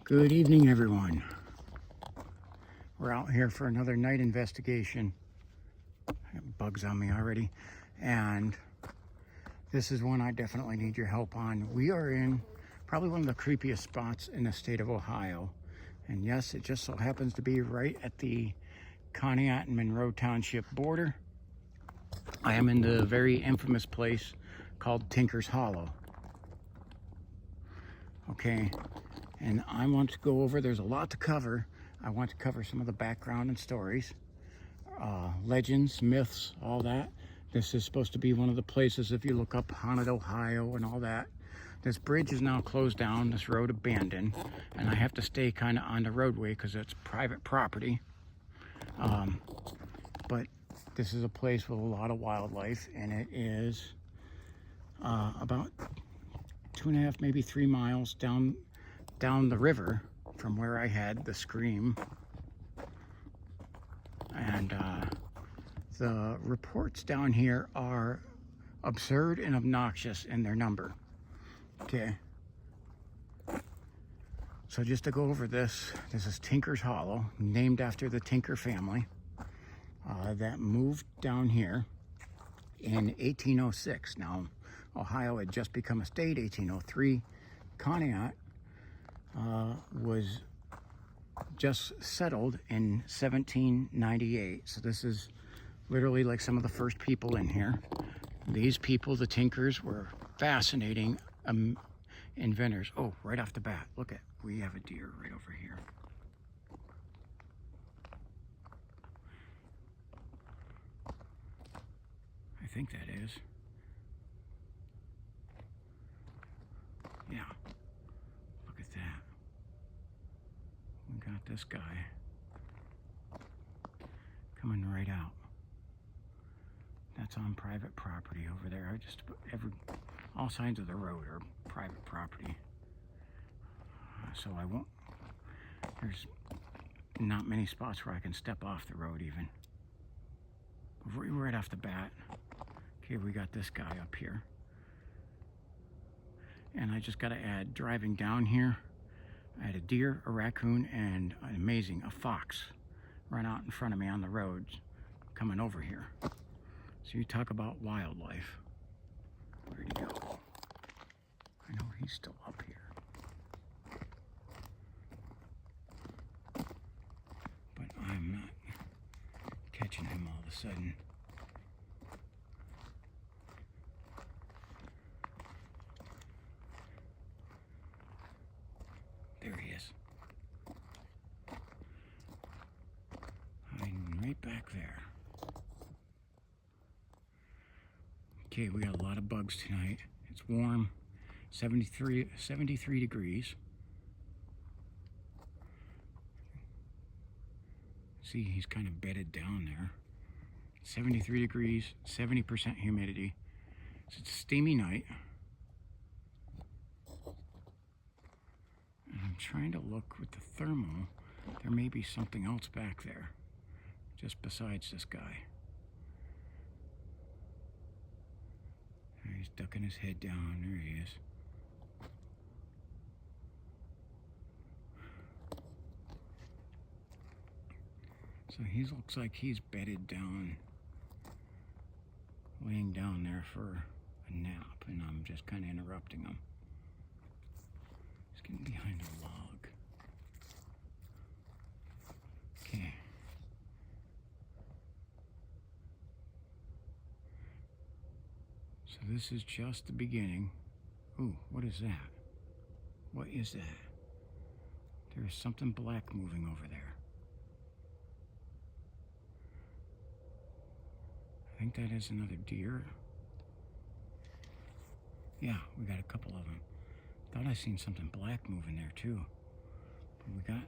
Good evening, everyone. We're out here for another night investigation. I got bugs on me already. And this is one I definitely need your help on. We are in probably one of the creepiest spots in the state of Ohio. And yes, it just so happens to be right at the Conneaut and Monroe Township border. I am in the very infamous place called Tinker's Hollow. Okay. And I want to go over, there's a lot to cover. I want to cover some of the background and stories, legends, myths, all that. This is supposed to be one of the places, if you look up Haunted Ohio and all that. This bridge is now closed down, this road abandoned, and I have to stay kind of on the roadway because it's private property. But this is a place with a lot of wildlife, and it is about 2.5, maybe 3 miles down the river from where I had the scream. And the reports down here are absurd and obnoxious in their number. Okay. So just to go over this is Tinker's Hollow, named after the Tinker family that moved down here in 1806. Now, Ohio had just become a state, 1803. Conneaut was just settled in 1798. So this is literally like some of the first people in here. These people, the Tinkers, were fascinating inventors. Oh, right off the bat, look at, we have a deer right over here. I think that is. Yeah, look at that. We got this guy coming right out. That's on private property over there. I just all sides of the road are private property. So I won't, there's not many spots where I can step off the road even. Right off the bat. Okay, we got this guy up here. And I just gotta add, driving down here, I had a deer, a raccoon, and a fox run out in front of me on the road coming over here. So you talk about wildlife. Where'd he go? I know he's still up here. But I'm not catching him all of a sudden. There he is. Hiding right back there. Okay, we got a lot of bugs tonight. It's warm, 73 degrees. See, he's kind of bedded down there. 73 degrees, 70% humidity. So it's a steamy night. And I'm trying to look with the thermal. There may be something else back there, just besides this guy. He's ducking his head down. There he is. So he looks like he's bedded down, laying down there for a nap, and I'm just kind of interrupting him. He's getting behind a log. Okay. So this is just the beginning. Ooh, what is that? What is that? There's something black moving over there. I think that is another deer. Yeah, we got a couple of them. Thought I seen something black moving there too. But we got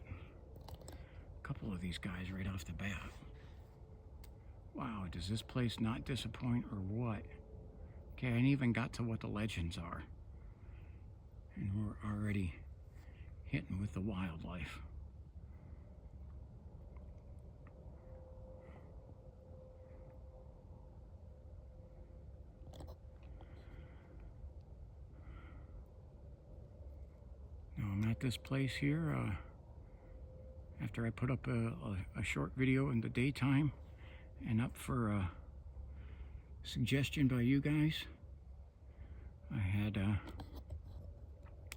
a couple of these guys right off the bat. Wow, does this place not disappoint or what? Okay, I ain't even got to what the legends are. And we're already hitting with the wildlife. Now I'm at this place here after I put up a short video in the daytime and up for a suggestion by you guys. I had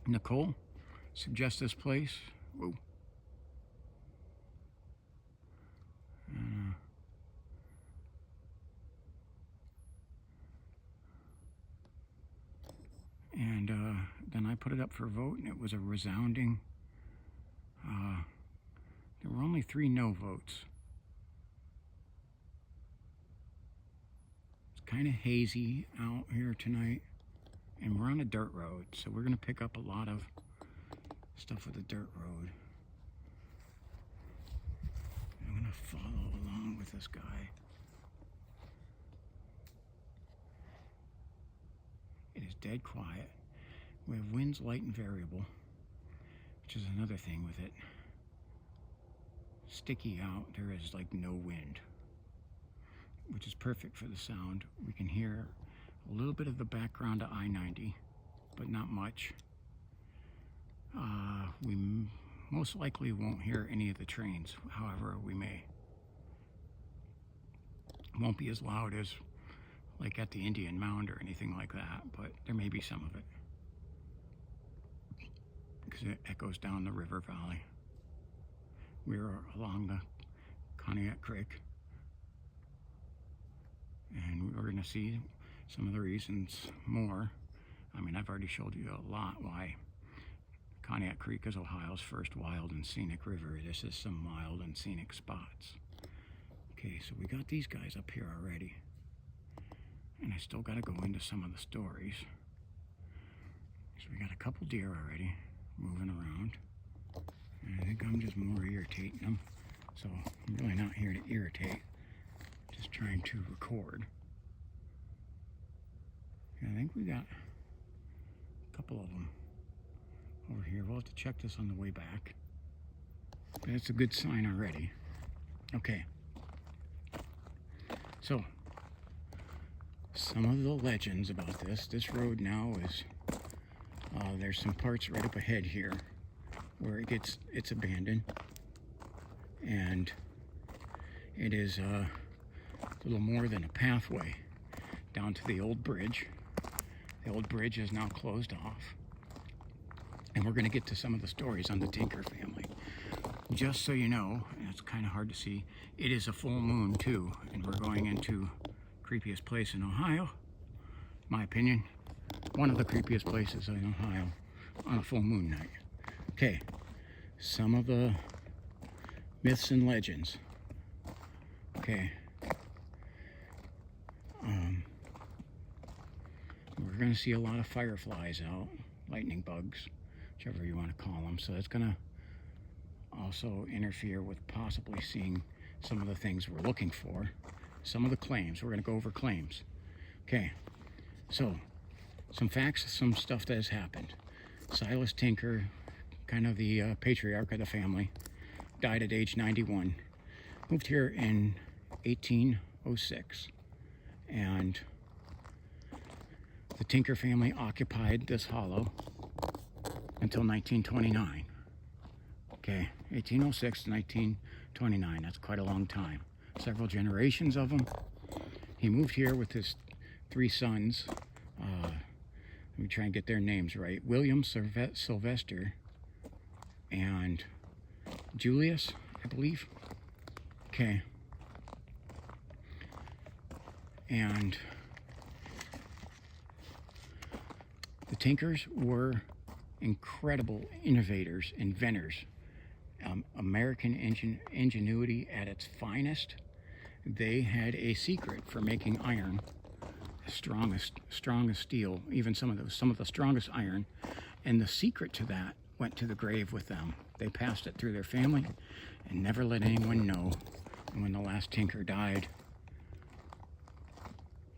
Nicole suggest this place. Whoa. And then I put it up for a vote, and it was a resounding, there were only 3 no votes. It's kind of hazy out here tonight, and we're on a dirt road, so we're going to pick up a lot of stuff with the dirt road. I'm going to follow along with this guy. It is dead quiet. We have winds light and variable, which is another thing with it. Sticky out, there is like no wind, which is perfect for the sound. We can hear a little bit of the background of I-90, but not much. We most likely won't hear any of the trains, however we may. It won't be as loud as like at the Indian Mound or anything like that, but there may be some of it because it echoes down the river valley. We're along the Cognac Creek, and we're going to see some of the reasons more. I mean, I've already showed you a lot why Cognac Creek is Ohio's first wild and scenic river. This is some wild and scenic spots. Okay, so we got these guys up here already. And I still got to go into some of the stories. So we got a couple deer already moving around. And I think I'm just more irritating them. So I'm really not here to irritate. Just trying to record. And I think we got a couple of them over here. We'll have to check this on the way back. But it's a good sign already. Okay. So, some of the legends about this road now is, there's some parts right up ahead here where it's abandoned, and it is a little more than a pathway down to the old bridge. The old bridge is now closed off, and we're going to get to some of the stories on the Tinker family. Just so you know, and it's kind of hard to see, it is a full moon too, and we're going into creepiest place in Ohio, my opinion, one of the creepiest places in Ohio on a full moon night. Okay, some of the myths and legends. Okay, we're going to see a lot of fireflies out, lightning bugs, whichever you want to call them. So that's going to also interfere with possibly seeing some of the things we're looking for. Some of the claims. We're going to go over claims. Okay, so some facts, some stuff that has happened. Silas Tinker, kind of the patriarch of the family, died at age 91. Moved here in 1806. And the Tinker family occupied this hollow until 1929. Okay, 1806 to 1929. That's quite a long time. Several generations of him. He moved here with his 3 sons. Let me try and get their names right. William Sylvester and Julius, I believe. Okay. And the Tinkers were incredible innovators, inventors. American ingenuity at its finest. They had a secret for making iron, strongest steel, even some of the strongest iron, and the secret to that went to the grave with them. They passed it through their family and never let anyone know. And when the last Tinker died,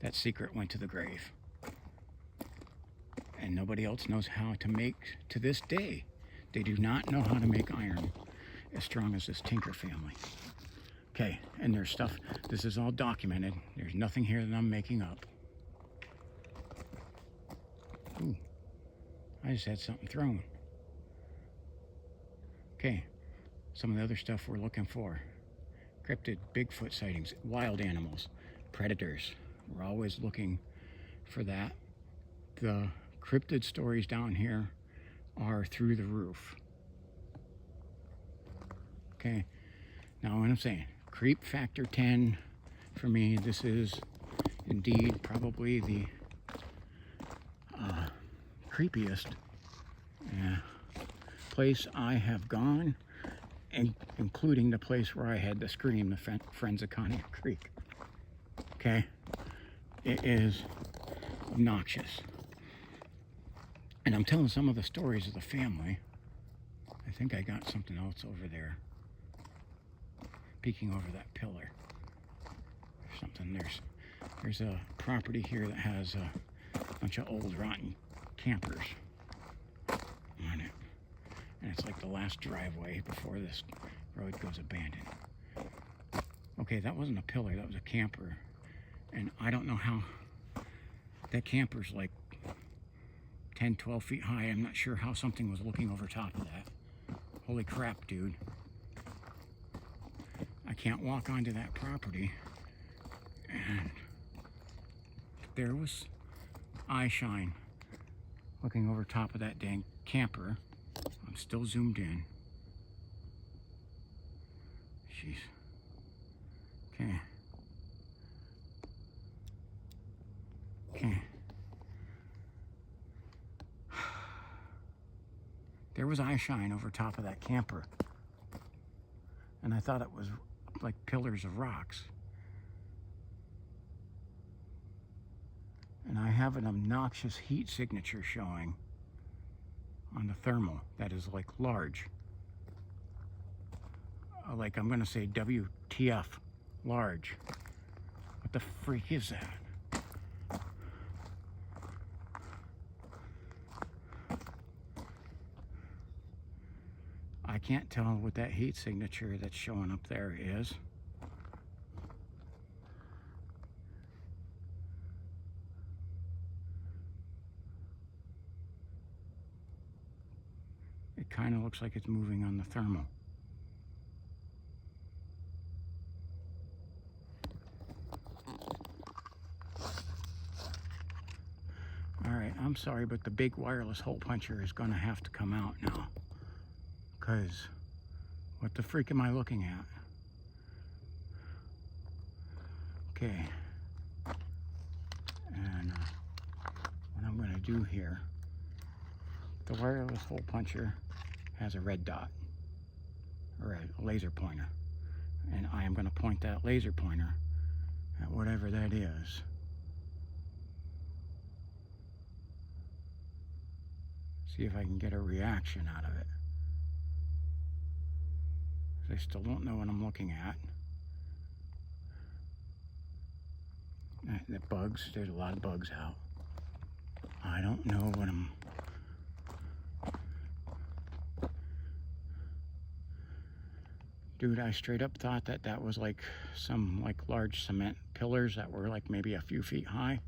that secret went to the grave. And nobody else knows how to make, to this day, they do not know how to make iron as strong as this Tinker family. Okay, and there's stuff, this is all documented. There's nothing here that I'm making up. Ooh, I just had something thrown. Okay, some of the other stuff we're looking for. Cryptid, Bigfoot sightings, wild animals, predators. We're always looking for that. The cryptid stories down here are through the roof. Okay, now what I'm saying, creep factor 10 for me. This is indeed probably the creepiest place I have gone, including the place where I had to scream, the Friends of Conneaut Creek. Okay, it is obnoxious. And I'm telling some of the stories of the family. I think I got something else over there, peeking over that pillar. There's something. There's a property here that has a bunch of old rotten campers on it, and it's like the last driveway before this road goes abandoned. Okay, that wasn't a pillar, that was a camper, and I don't know how that camper's like 10-12 feet high. I'm not sure how something was looking over top of that. Holy crap, dude. I can't walk onto that property, and there was eye shine looking over top of that dang camper. I'm still zoomed in. Jeez. Okay. Okay. There was eye shine over top of that camper, and I thought it was like pillars of rocks. And I have an obnoxious heat signature showing on the thermal that is like large. Like I'm gonna say WTF, large. What the freak is that? I can't tell what that heat signature that's showing up there is. It kind of looks like it's moving on the thermal. Alright, I'm sorry, but the big wireless hole puncher is going to have to come out now. Because what the freak am I looking at? Okay. And what I'm going to do here, the wireless hole puncher has a red dot, or a laser pointer. And I am going to point that laser pointer at whatever that is. See if I can get a reaction out of it. I still don't know what I'm looking at. The bugs, there's a lot of bugs out. I don't know what I'm... Dude, I straight up thought that that was like some like large cement pillars that were like maybe a few feet high.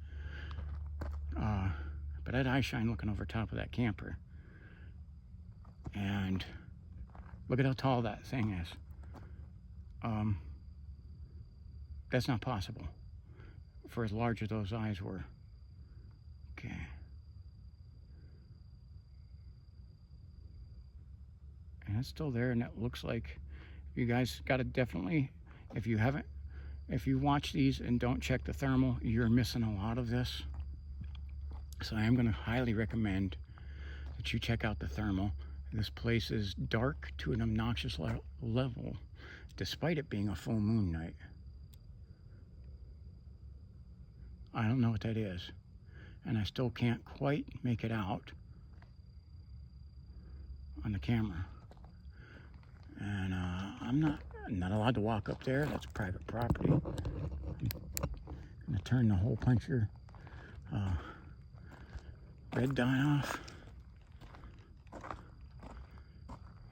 But I had eye shine looking over top of that camper. And look at how tall that thing is. That's not possible for as large as those eyes were. Okay. And it's still there, and it looks like you guys got to definitely, if you watch these and don't check the thermal, you're missing a lot of this. So I am going to highly recommend that you check out the thermal. This place is dark to an obnoxious level, despite it being a full moon night. I don't know what that is, and I still can't quite make it out on the camera. And I'm not allowed to walk up there. That's private property. I'm gonna turn the hole puncher red dot off.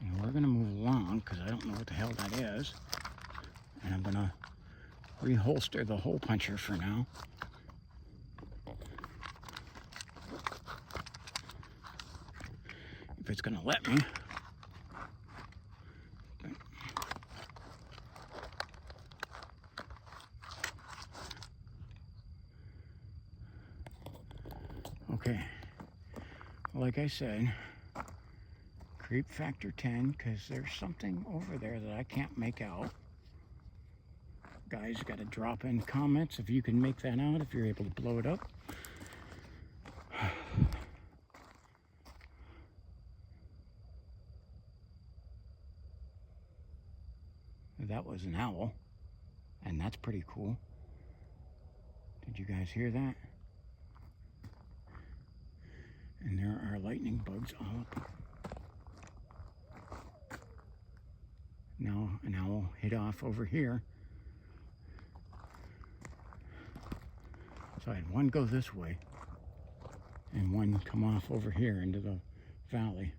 And we're gonna move along because I don't know what the hell that is. And I'm gonna reholster the hole puncher for now. If it's gonna let me. Okay, like I said, creep factor 10, because there's something over there that I can't make out. Guys, got to drop in comments if you can make that out, if you're able to blow it up. That was an owl, and that's pretty cool. Did you guys hear that? And there are lightning bugs all up. Now an owl hit off over here. So I had one go this way and one come off over here into the valley.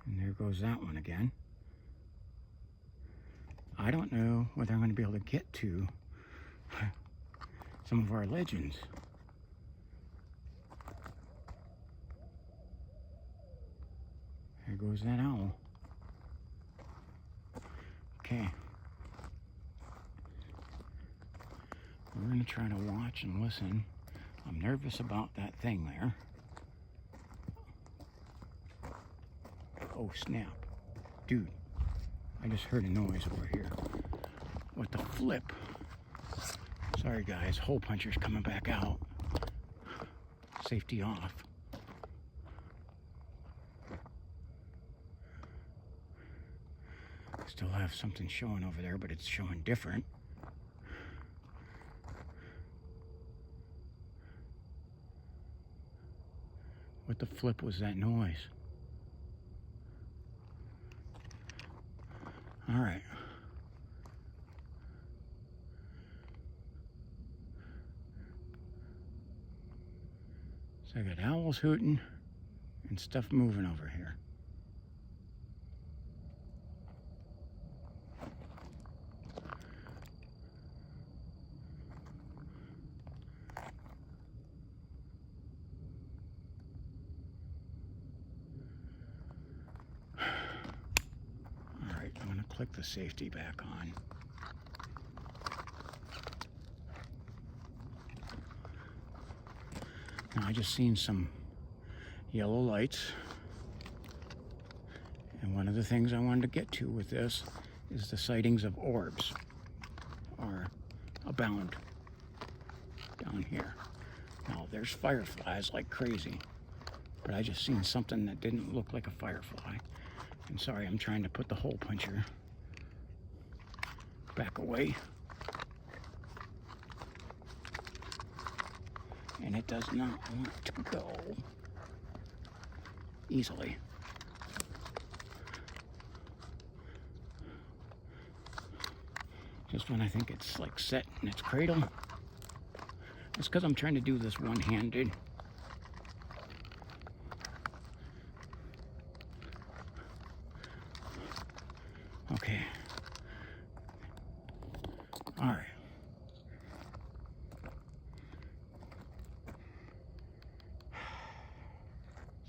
And there goes that one again. I don't know whether I'm going to be able to get to some of our legends. There goes that owl. Okay. We're going to try to watch and listen. I'm nervous about that thing there. Oh, snap. Dude, I just heard a noise over here. What the flip? Sorry guys, hole puncher's coming back out. Safety off. Still have something showing over there, but it's showing different. What the flip was that noise? All right. So I got owls hooting and stuff moving over here. Click the safety back on. Now I just seen some yellow lights, and one of the things I wanted to get to with this is the sightings of orbs are abound down here. Now there's fireflies like crazy, but I just seen something that didn't look like a firefly. And sorry, I'm trying to put the hole puncher back away. And it does not want to go easily. Just when I think it's like set in its cradle. It's because I'm trying to do this one-handed. Okay. All right.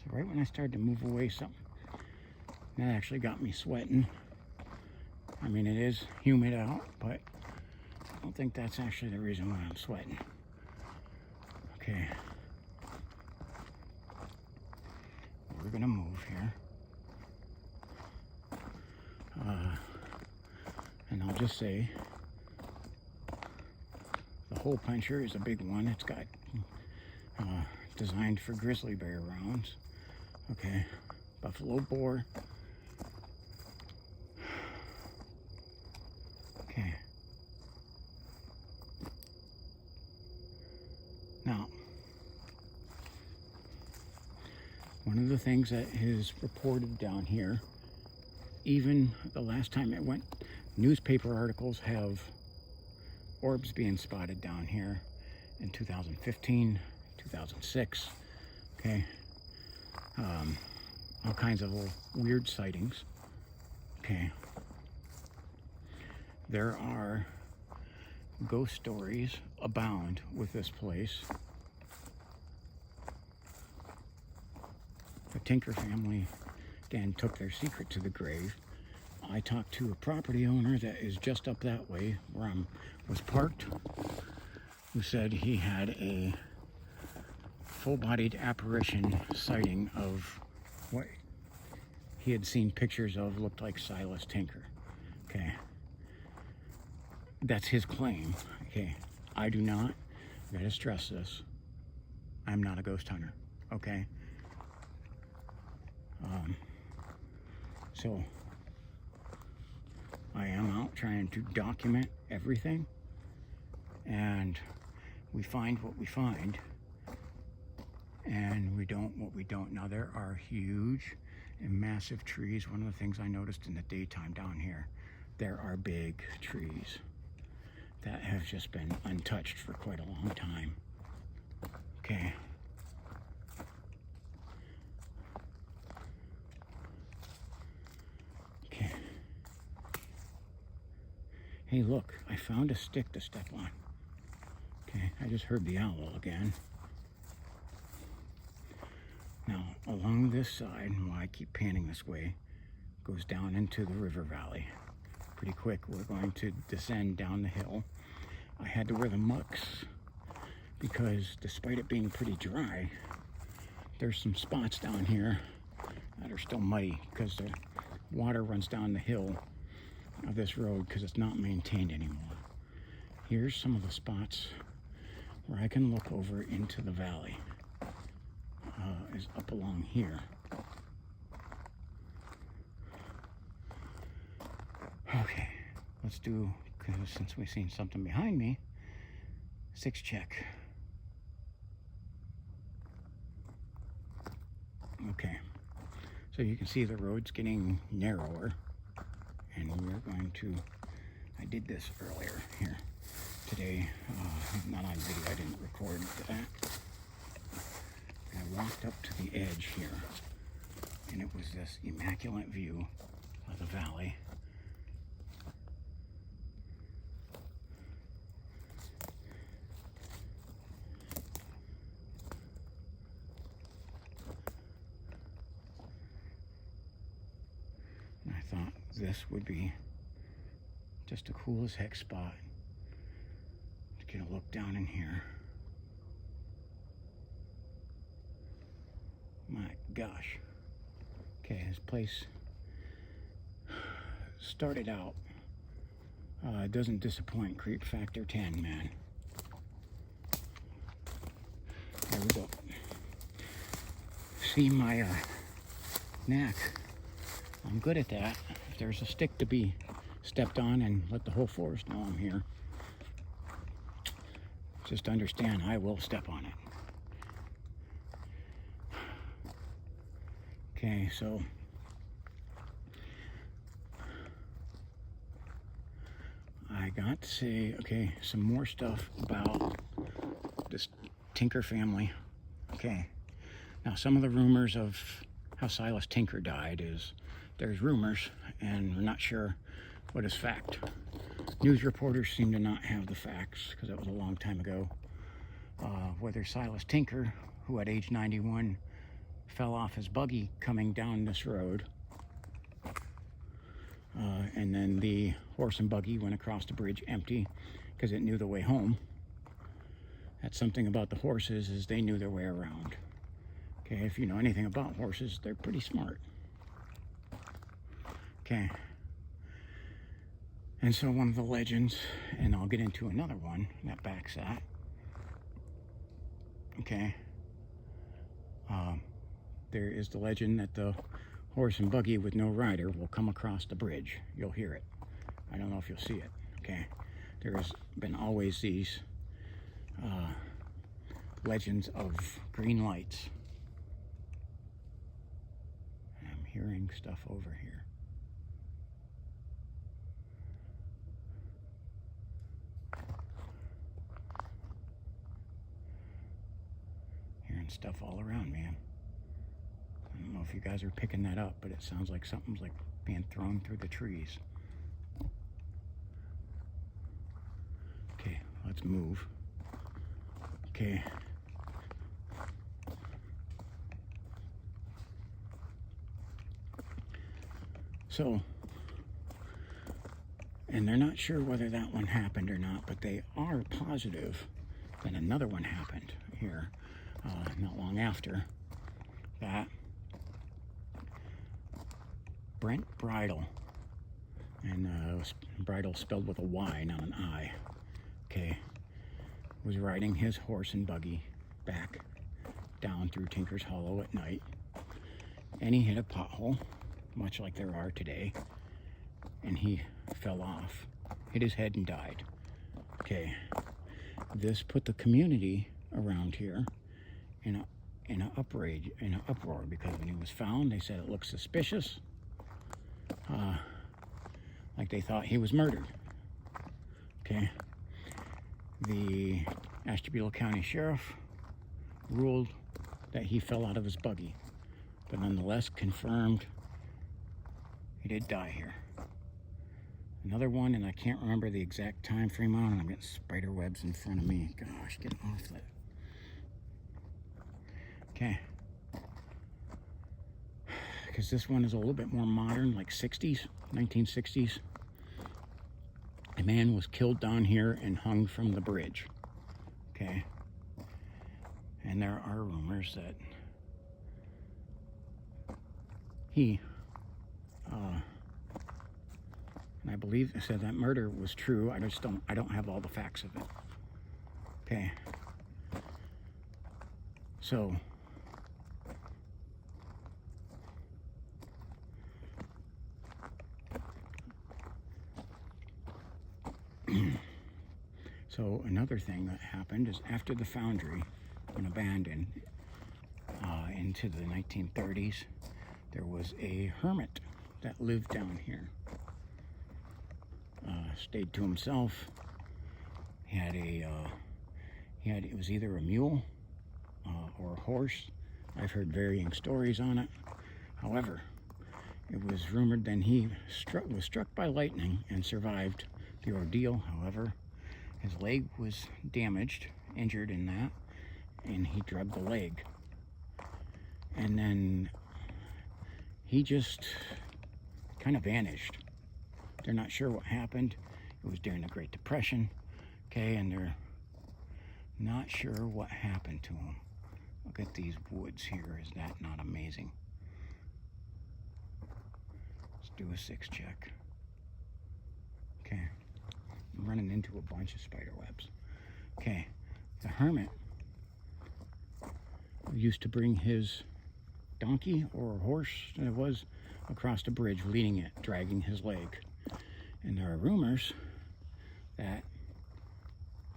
So right when I started to move away something, that actually got me sweating. I mean, it is humid out, but I don't think that's actually the reason why I'm sweating. Okay. We're gonna move here. And I'll just say, the hole puncher is a big one. It's got designed for grizzly bear rounds. Okay, buffalo boar. Okay. Now, one of the things that is reported down here, even the last time it went, newspaper articles have orbs being spotted down here in 2015, 2006, okay? All kinds of little weird sightings, okay? There are ghost stories abound with this place. The Tinker family, again, took their secret to the grave. I talked to a property owner that is just up that way where I was parked, who said he had a full-bodied apparition sighting of what he had seen pictures of looked like Silas Tinker. Okay, that's his claim. Okay, I do not. I gotta stress this. I'm not a ghost hunter. Okay. So I am out trying to document everything, and we find what we find, and we don't what we don't. Now, there are huge and massive trees. One of the things I noticed in the daytime down here, there are big trees that have just been untouched for quite a long time. Okay. Okay. Hey, look, I found a stick to step on. Okay, I just heard the owl again. Now, along this side, why I keep panning this way, goes down into the river valley. Pretty quick, we're going to descend down the hill. I had to wear the mucks because despite it being pretty dry, there's some spots down here that are still muddy because the water runs down the hill of this road because it's not maintained anymore. Here's some of the spots where I can look over into the valley. Is up along here. Okay, let's do, because since we've seen something behind me, 6 check. Okay, so you can see the road's getting narrower, and we're going to, I did this earlier here today, not on video, I didn't record that. I walked up to the edge here, and it was this immaculate view of the valley. And I thought this would be just a cool as heck spot to get a look down in here. My gosh. Okay, this place started out, doesn't disappoint, creep factor 10, man. There we go. See my knack. I'm good at that. If there's a stick to be stepped on, and let the whole forest know I'm here, just understand I will step on it. Okay, so I got to say, okay, some more stuff about this Tinker family. Okay, now some of the rumors of how Silas Tinker died is, there's rumors, and we're not sure what is fact. News reporters seem to not have the facts, because that was a long time ago. Whether Silas Tinker, who at age 91 fell off his buggy coming down this road, and then the horse and buggy went across the bridge empty because it knew the way home. That's something about the horses, is they knew their way around. Okay, if you know anything about horses, they're pretty smart. Okay, and so one of the legends, and I'll get into another one that backs that. Okay, there is the legend that the horse and buggy with no rider will come across the bridge. You'll hear it. I don't know if you'll see it. Okay, there has been always these legends of green lights. I'm hearing stuff over here. Hearing stuff all around me. I don't know if you guys are picking that up, but it sounds like something's like being thrown through the trees. Okay, let's move. Okay. So, And they're not sure whether that one happened or not, but they are positive that another one happened here not long after that. Brent Bridle, and Bridle spelled with a Y, not an I, okay, was riding his horse and buggy back down through Tinker's Hollow at night, and he hit a pothole, much like there are today, and he fell off, hit his head and died. Okay, this put the community around here in an uproar, because when he was found, they said it looked suspicious, like they thought he was murdered. Okay, the Ashtabula County Sheriff ruled that he fell out of his buggy, but nonetheless confirmed he did die here. Another one, and I can't remember the exact time frame on it. I'm getting spider webs in front of me. Gosh, get off that. Okay. Because this one is a little bit more modern, like 60s, 1960s. A man was killed down here and hung from the bridge. Okay. And there are rumors that he, and I believe they said that murder was true. I don't have all the facts of it. Okay. So, another thing that happened is after the foundry went abandoned into the 1930s, there was a hermit that lived down here. Stayed to himself. He had it was either a mule or a horse. I've heard varying stories on it. However, it was rumored that he was struck by lightning and survived the ordeal. However, his leg was damaged, injured in that, and he drugged the leg. And then he just kind of vanished. They're not sure what happened. It was during the Great Depression, okay, and they're not sure what happened to him. Look at these woods here. Is that not amazing? Let's do a 6 check. Okay. I'm running into a bunch of spider webs. Okay. The hermit used to bring his donkey or horse, it was, across the bridge, leading it, dragging his leg. And there are rumors that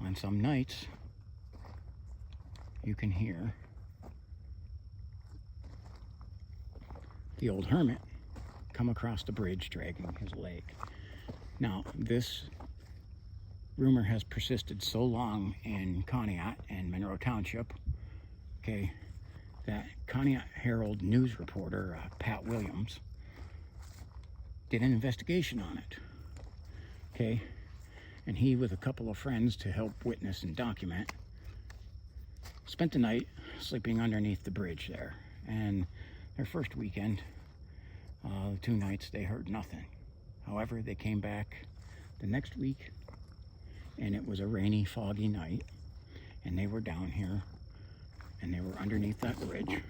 on some nights you can hear the old hermit come across the bridge dragging his leg. Now, this rumor has persisted so long in Conneaut and Monroe Township, okay, that Conneaut Herald news reporter Pat Williams did an investigation on it, okay, and he, with a couple of friends to help witness and document, spent the night sleeping underneath the bridge there. And their first weekend, 2 nights, they heard nothing. However, they came back the next week, and it was a rainy, foggy night, and they were down here, and they were underneath that bridge,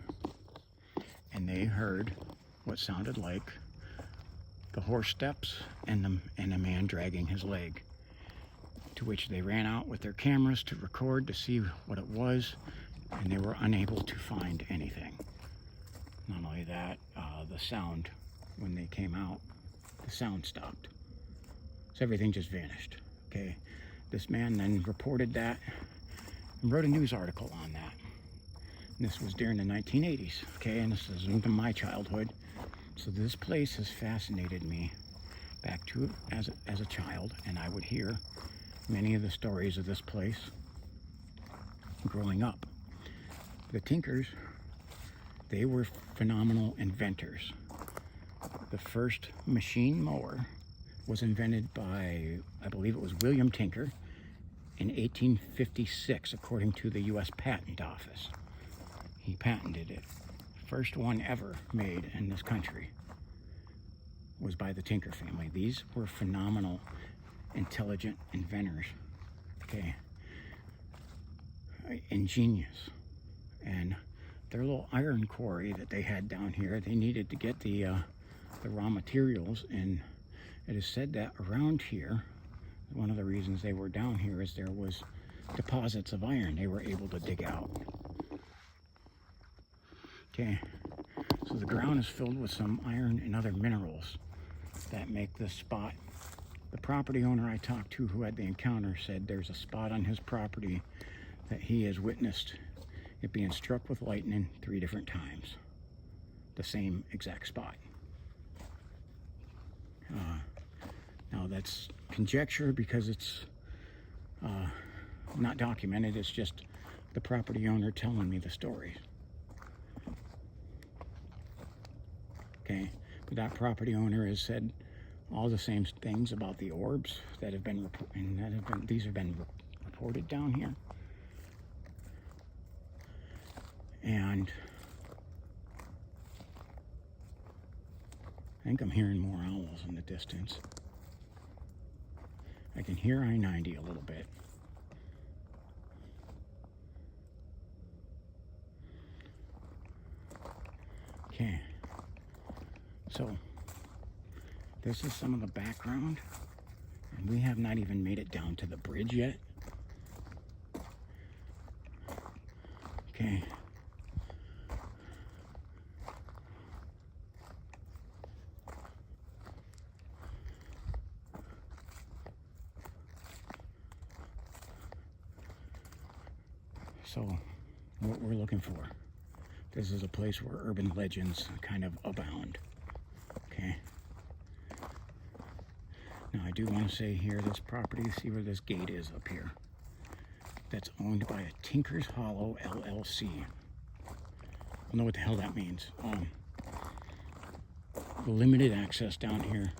and they heard what sounded like the horse steps and a man dragging his leg, to which they ran out with their cameras to record to see what it was, and they were unable to find anything. Not only that, the sound, when they came out, the sound stopped. So everything just vanished, okay? This man then reported that and wrote a news article on that. And this was during the 1980s, okay? And this is into my childhood. So this place has fascinated me back to as a child, and I would hear many of the stories of this place growing up. The Tinkers, they were phenomenal inventors. The first machine mower was invented by, I believe it was William Tinker, in 1856, according to the U.S. Patent Office. He patented it. First one ever made in this country was by the Tinker family. These were phenomenal intelligent inventors. Okay. Ingenious. And their little iron quarry that they had down here, they needed to get the raw materials, and it is said that around here, one of the reasons they were down here is there was deposits of iron they were able to dig out. Okay, so the ground is filled with some iron and other minerals that make this spot. The property owner I talked to who had the encounter said there's a spot on his property that he has witnessed it being struck with lightning 3 different times. The same exact spot. Now that's conjecture because it's not documented. It's just the property owner telling me the story. Okay, but that property owner has said all the same things about the orbs that have been these have been reported down here. And I think I'm hearing more owls in the distance. I can hear I-90 a little bit. Okay, so this is some of the background, and we have not even made it down to the bridge yet. Okay. So, what we're looking for. This is a place where urban legends kind of abound. Okay. Now, I do want to say here, this property, see where this gate is up here? That's owned by a Tinker's Hollow LLC. I don't know what the hell that means. Limited access down here.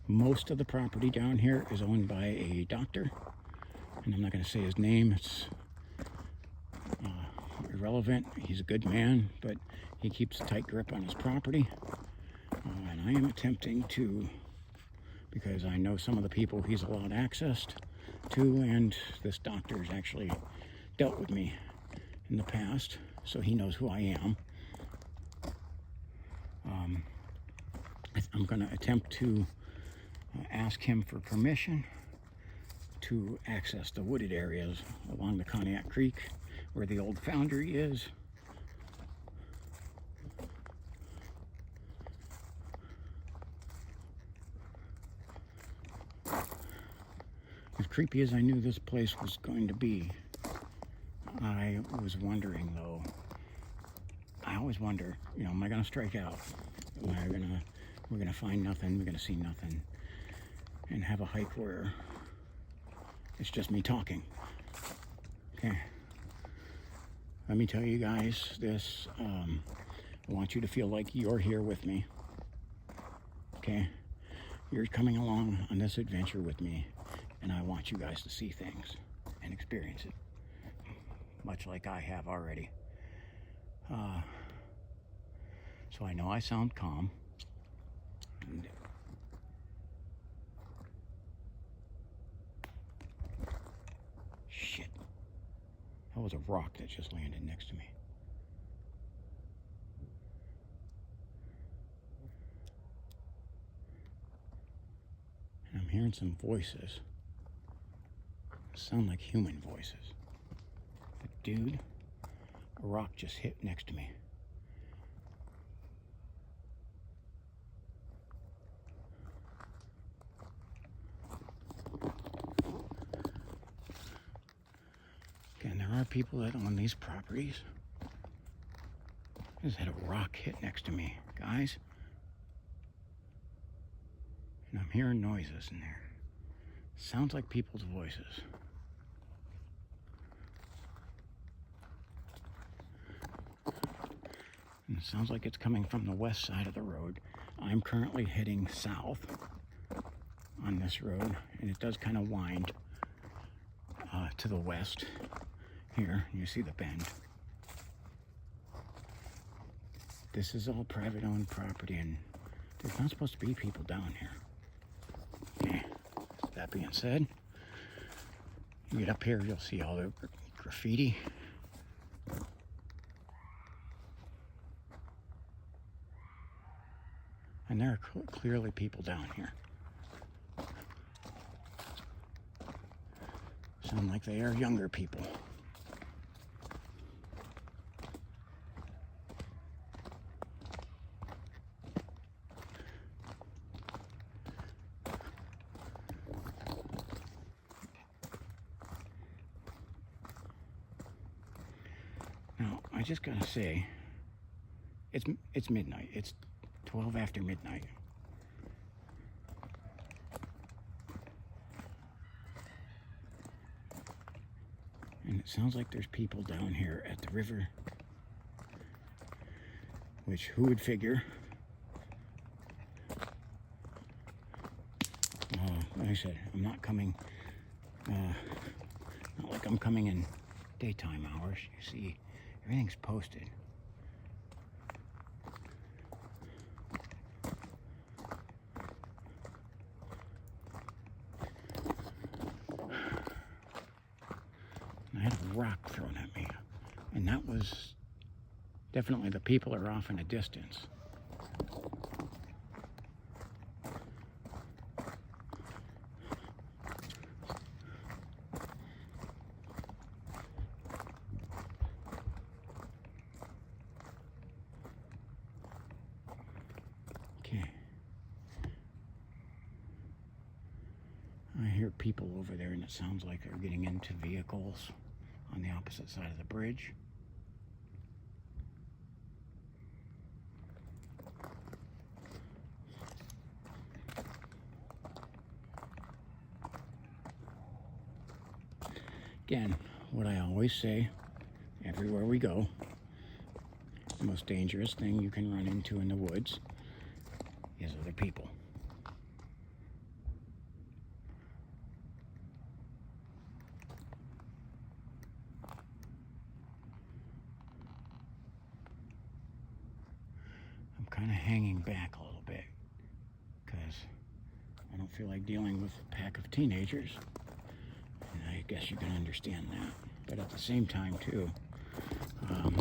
Most of the property down here is owned by a doctor, and I'm not going to say his name. It's irrelevant. He's a good man, but he keeps a tight grip on his property. And I am attempting to, because I know some of the people he's allowed access to, and this doctor's actually dealt with me in the past, so he knows who I am. I'm going to attempt to ask him for permission to access the wooded areas along the Cognac Creek where the old foundry is. As creepy as I knew this place was going to be, I was wondering though, I always wonder, you know, am I going to strike out? We're going to find nothing, we're going to see nothing, and have a hike where it's just me talking. Okay. Let me tell you guys this. I want you to feel like you're here with me. Okay? You're coming along on this adventure with me, and I want you guys to see things and experience it, much like I have already. So I know I sound calm. And shit. That was a rock that just landed next to me. And I'm hearing some voices. Sound like human voices. But dude, a rock just hit next to me. And there are people that own these properties. I just had a rock hit next to me, guys. And I'm hearing noises in there. Sounds like people's voices. And it sounds like it's coming from the west side of the road. I'm currently heading south on this road, and it does kind of wind to the west. Here, you see the bend. This is all private owned property, and there's not supposed to be people down here. Yeah, that being said, you get up here, you'll see all the graffiti. And there are clearly people down here. Sound like they are younger people. Now, I just gotta say, it's midnight. It's 12 after midnight. And it sounds like there's people down here at the river, which who would figure? Like I said, I'm not coming, not like I'm coming in daytime hours. You see, everything's posted. I had a rock thrown at me, and that was definitely, the people are off in a distance. Okay. I hear people over there, and it sounds like they're getting into vehicles on the opposite side of the bridge. Again, what I always say, everywhere we go, the most dangerous thing you can run into in the woods is other people. I'm kind of hanging back a little bit because I don't feel like dealing with a pack of teenagers. And I guess you can understand that. But at the same time, too, I'm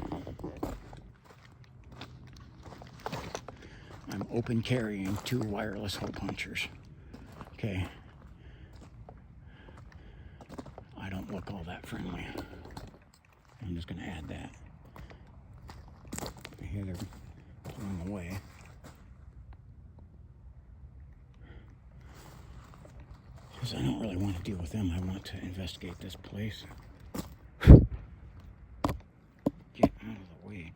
open carrying 2 wireless hole punchers. Okay. I don't look all that friendly. I'm just going to add that. I hear they're pulling away. Because I don't really want to deal with them. I want to investigate this place. Get out of the way.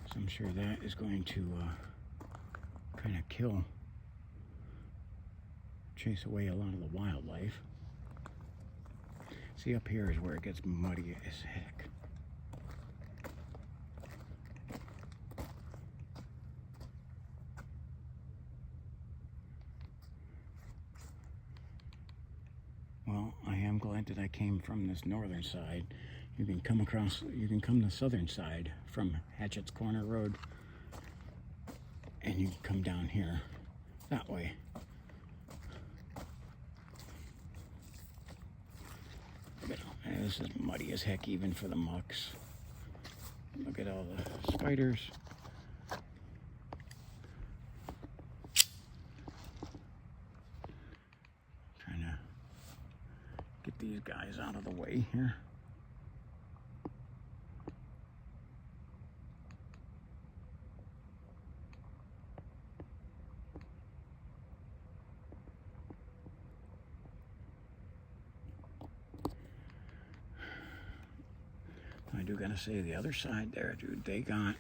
So I'm sure that is going to kind of chase away a lot of the wildlife. See, up here is where it gets muddy as heck. Well, I am glad that I came from this northern side. You can come the southern side from Hatchett's Corner Road, and you can come down here that way. This is muddy as heck even for the mucks. Look at all the spiders. Trying to get these guys out of the way here. I do gotta say, the other side there, dude, they got...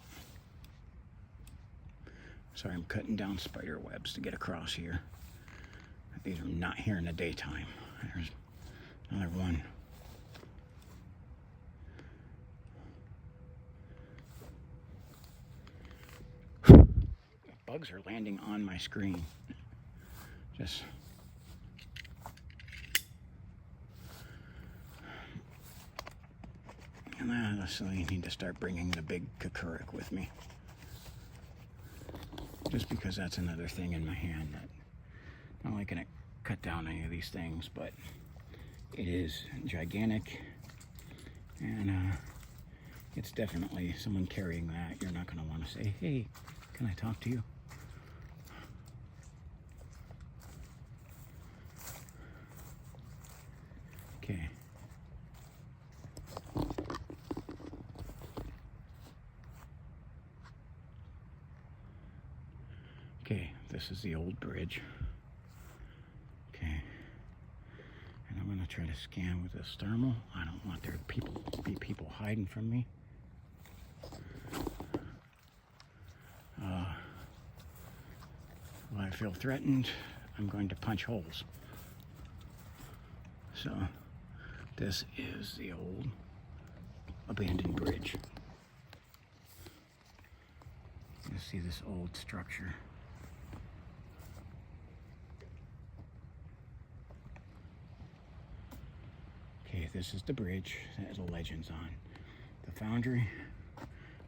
Sorry, I'm cutting down spider webs to get across here. These are not here in the daytime. There's another one. Bugs are landing on my screen. Just... And honestly, I need to start bringing the big kakurik with me. just because that's another thing in my hand that I'm not gonna cut down any of these things, but it is gigantic, and it's definitely someone carrying that. You're not gonna want to say, hey, can I talk to you? Okay. Okay, this is the old bridge. Okay. And I'm gonna try to scan with this thermal. I don't want there to be people hiding from me. When I feel threatened, I'm going to punch holes. So, this is the old abandoned bridge. You see this old structure. Okay, this is the bridge that has the legends on. The foundry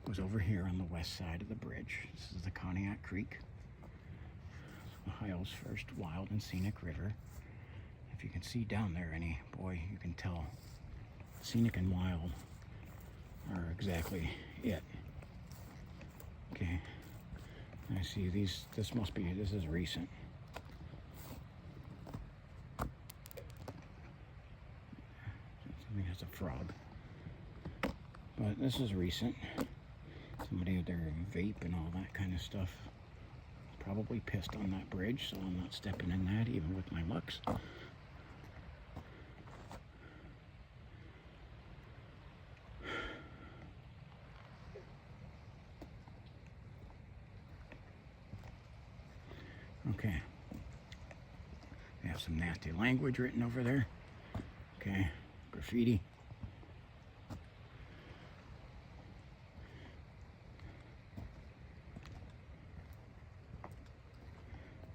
was over here on the west side of the bridge. This is the Cognac Creek, Ohio's first wild and scenic river. If you can see down there boy, you can tell scenic and wild are exactly it. Okay, I see these, this is recent. I think it's a frog. But this is recent. Somebody with their vape and all that kind of stuff. Probably pissed on that bridge, so I'm not stepping in that even with my looks. Okay. They have some nasty language written over there. Okay. Graffiti.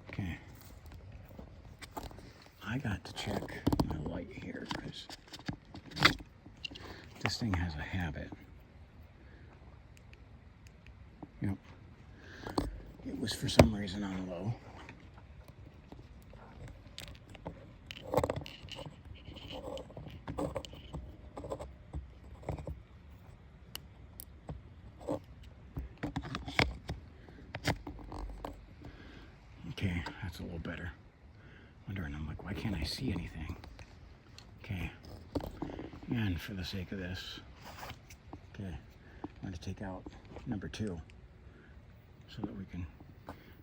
Okay. I got to check my light here because this thing has a habit. Yep. It was for some reason on low. Okay, that's a little better. Wondering, I'm like, why can't I see anything? Okay, and for the sake of this, okay, I'm going to take out number 2 so that we can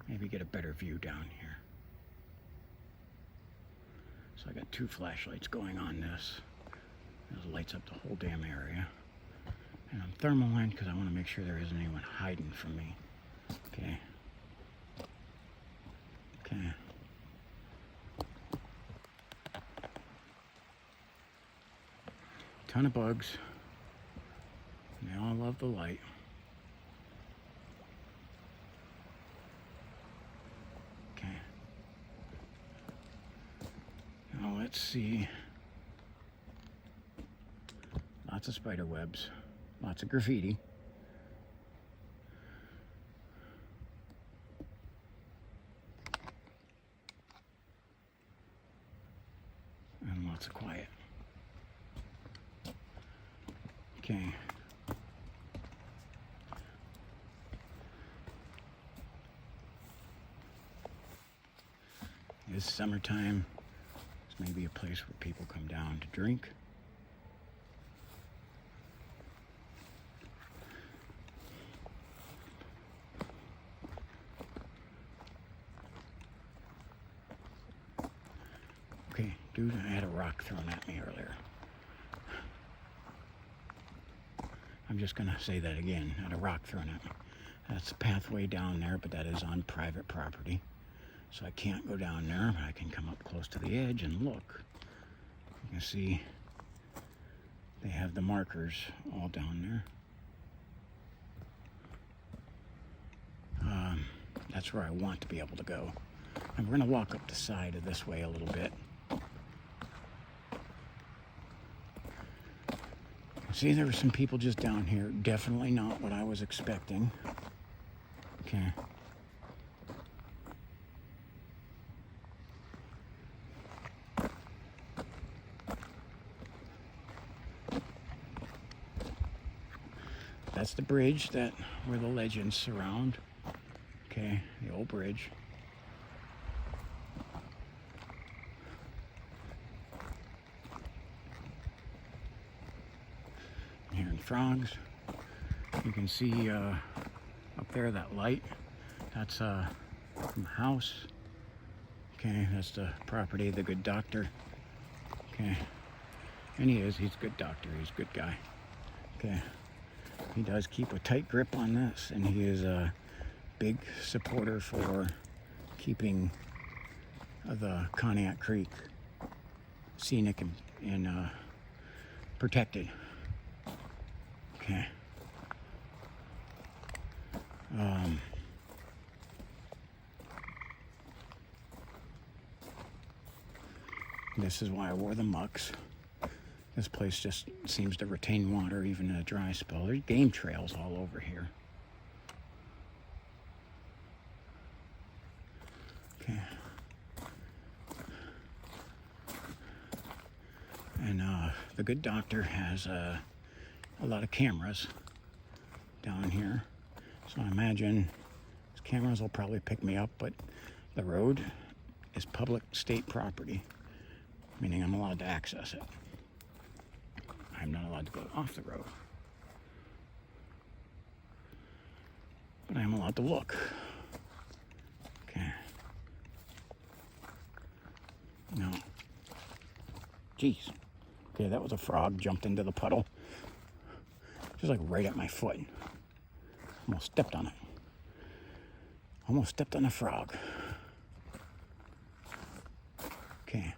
maybe get a better view down here. So I got 2 flashlights going on this. This lights up the whole damn area. And I'm thermaling because I want to make sure there isn't anyone hiding from me. Okay. Okay. Ton of bugs. They all love the light. Okay. Now let's see. Lots of spider webs. Lots of graffiti. And lots of quiet. Okay. It's summertime. This may be a place where people come down to drink. Okay, dude, I had a rock thrown at me earlier. I'm just gonna say that again. I had a rock thrown at me. That's the pathway down there, but that is on private property. So I can't go down there, but I can come up close to the edge and look. You can see they have the markers all down there. That's where I want to be able to go. And we're gonna walk up the side of this way a little bit. See, there were some people just down here. Definitely not what I was expecting. Okay. That's the bridge that where the legends surround. Okay, the old bridge. Hearing frogs. You can see up there that light. That's from the house. Okay, that's the property of the good doctor. Okay, and he's a good doctor. He's a good guy. Okay, he does keep a tight grip on this, and he is a big supporter for keeping the Cognac Creek scenic and protected. Okay. This is why I wore the mucks. This place just seems to retain water even in a dry spell. There's game trails all over here. Okay. And the good doctor has a lot of cameras down here. So I imagine his cameras will probably pick me up, but the road is public state property, meaning I'm allowed to access it. I'm not allowed to go off the road. But I am allowed to look. Okay. No. Jeez. Okay, that was a frog jumped into the puddle. Just like right at my foot. Almost stepped on it. Almost stepped on a frog. Okay.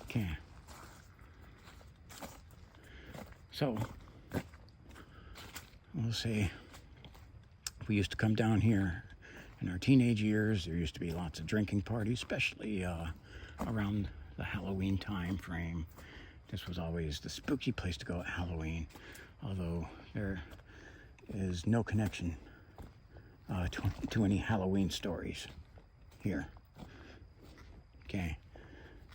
Okay. So, we'll see. We used to come down here in our teenage years. There used to be lots of drinking parties, especially around the Halloween time frame. This was always the spooky place to go at Halloween, although there is no connection to any Halloween stories here. Okay.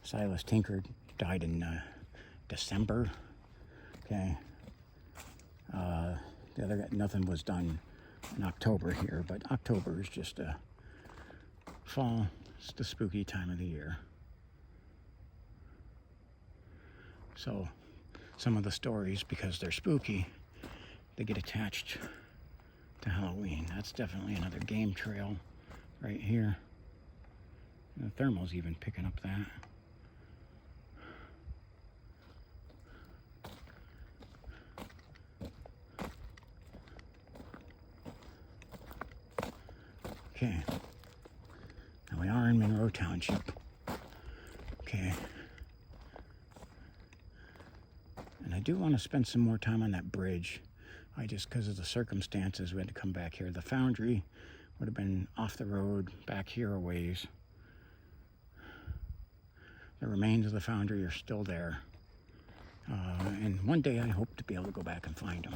Silas Tinker died in December. Okay. The other guy, nothing was done in October here, but October is just a fall. It's the spooky time of the year. So some of the stories, because they're spooky, they get attached to Halloween. That's definitely another game trail right here. And the thermal's even picking up that. Okay. Now we are in Monroe Township. Okay. And I do want to spend some more time on that bridge. Because of the circumstances, we had to come back here. The foundry would have been off the road, back here a ways. The remains of the foundry are still there. And one day I hope to be able to go back and find them.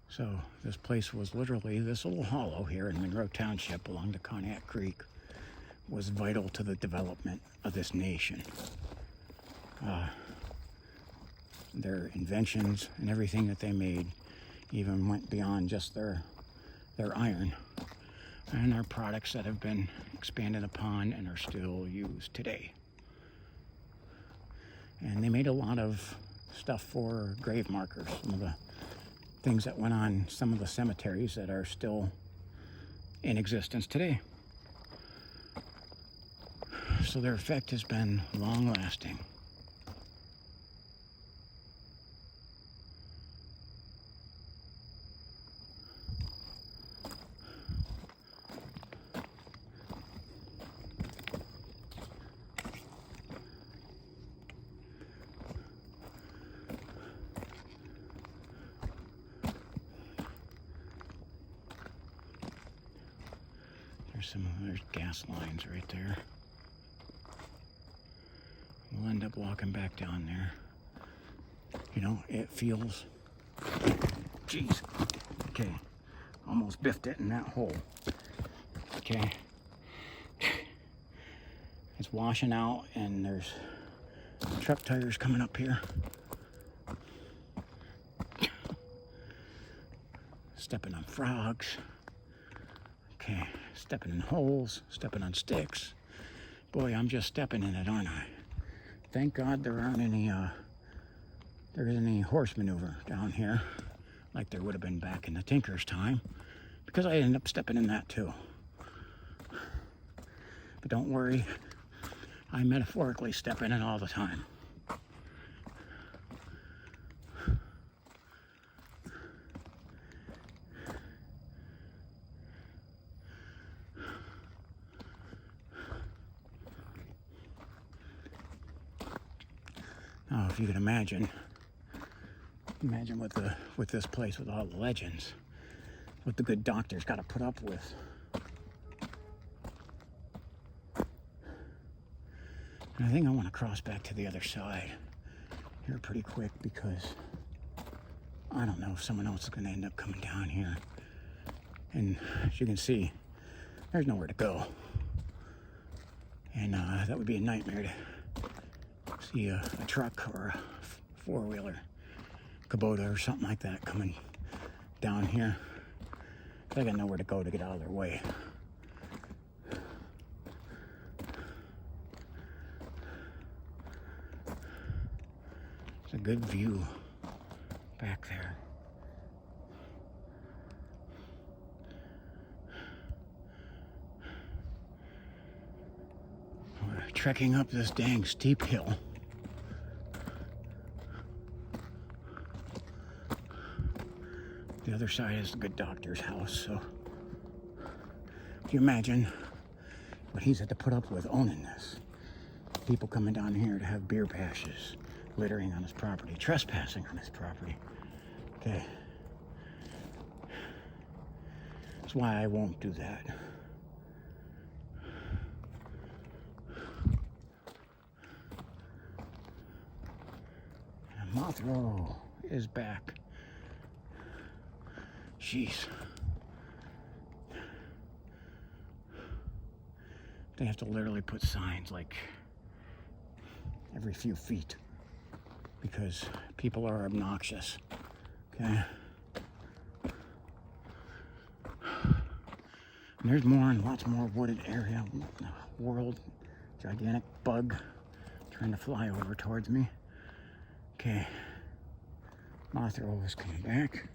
So this place was literally, this little hollow here in Monroe Township along the Cognac Creek was vital to the development of this nation. Their inventions and everything that they made even went beyond just their iron, and are products that have been expanded upon and are still used today. And they made a lot of stuff for grave markers, some of the things that went on some of the cemeteries that are still in existence today. So their effect has been long lasting. There's gas lines right there. I'll end up walking back down there. You know, it feels, jeez, okay, almost biffed it in that hole, okay. It's washing out and there's truck tires coming up here. Stepping on frogs. Okay, stepping in holes, stepping on sticks. Boy, I'm just stepping in it, aren't I? Thank God there isn't any horse maneuver down here like there would have been back in the Tinker's time, because I ended up stepping in that too. But don't worry, I metaphorically step in it all the time. Now, if you can imagine with this place, with all the legends, what the good doctor's got to put up with. And I think I want to cross back to the other side here pretty quick, because I don't know if someone else is going to end up coming down here. And as you can see, there's nowhere to go. And that would be a nightmare to see a truck or a four-wheeler, Kubota or something like that coming down here. I got nowhere to go to get out of their way. It's a good view back there. We're trekking up this dang steep hill. The other side is the good doctor's house, so if you imagine what he's had to put up with owning this. People coming down here to have beer bashes, littering on his property, trespassing on his property. Okay. That's why I won't do that. And Mothro is back. Jeez. They have to literally put signs like every few feet because people are obnoxious. Okay. And there's more and lots more wooded area. World, gigantic bug trying to fly over towards me. Okay. Mothro is coming back.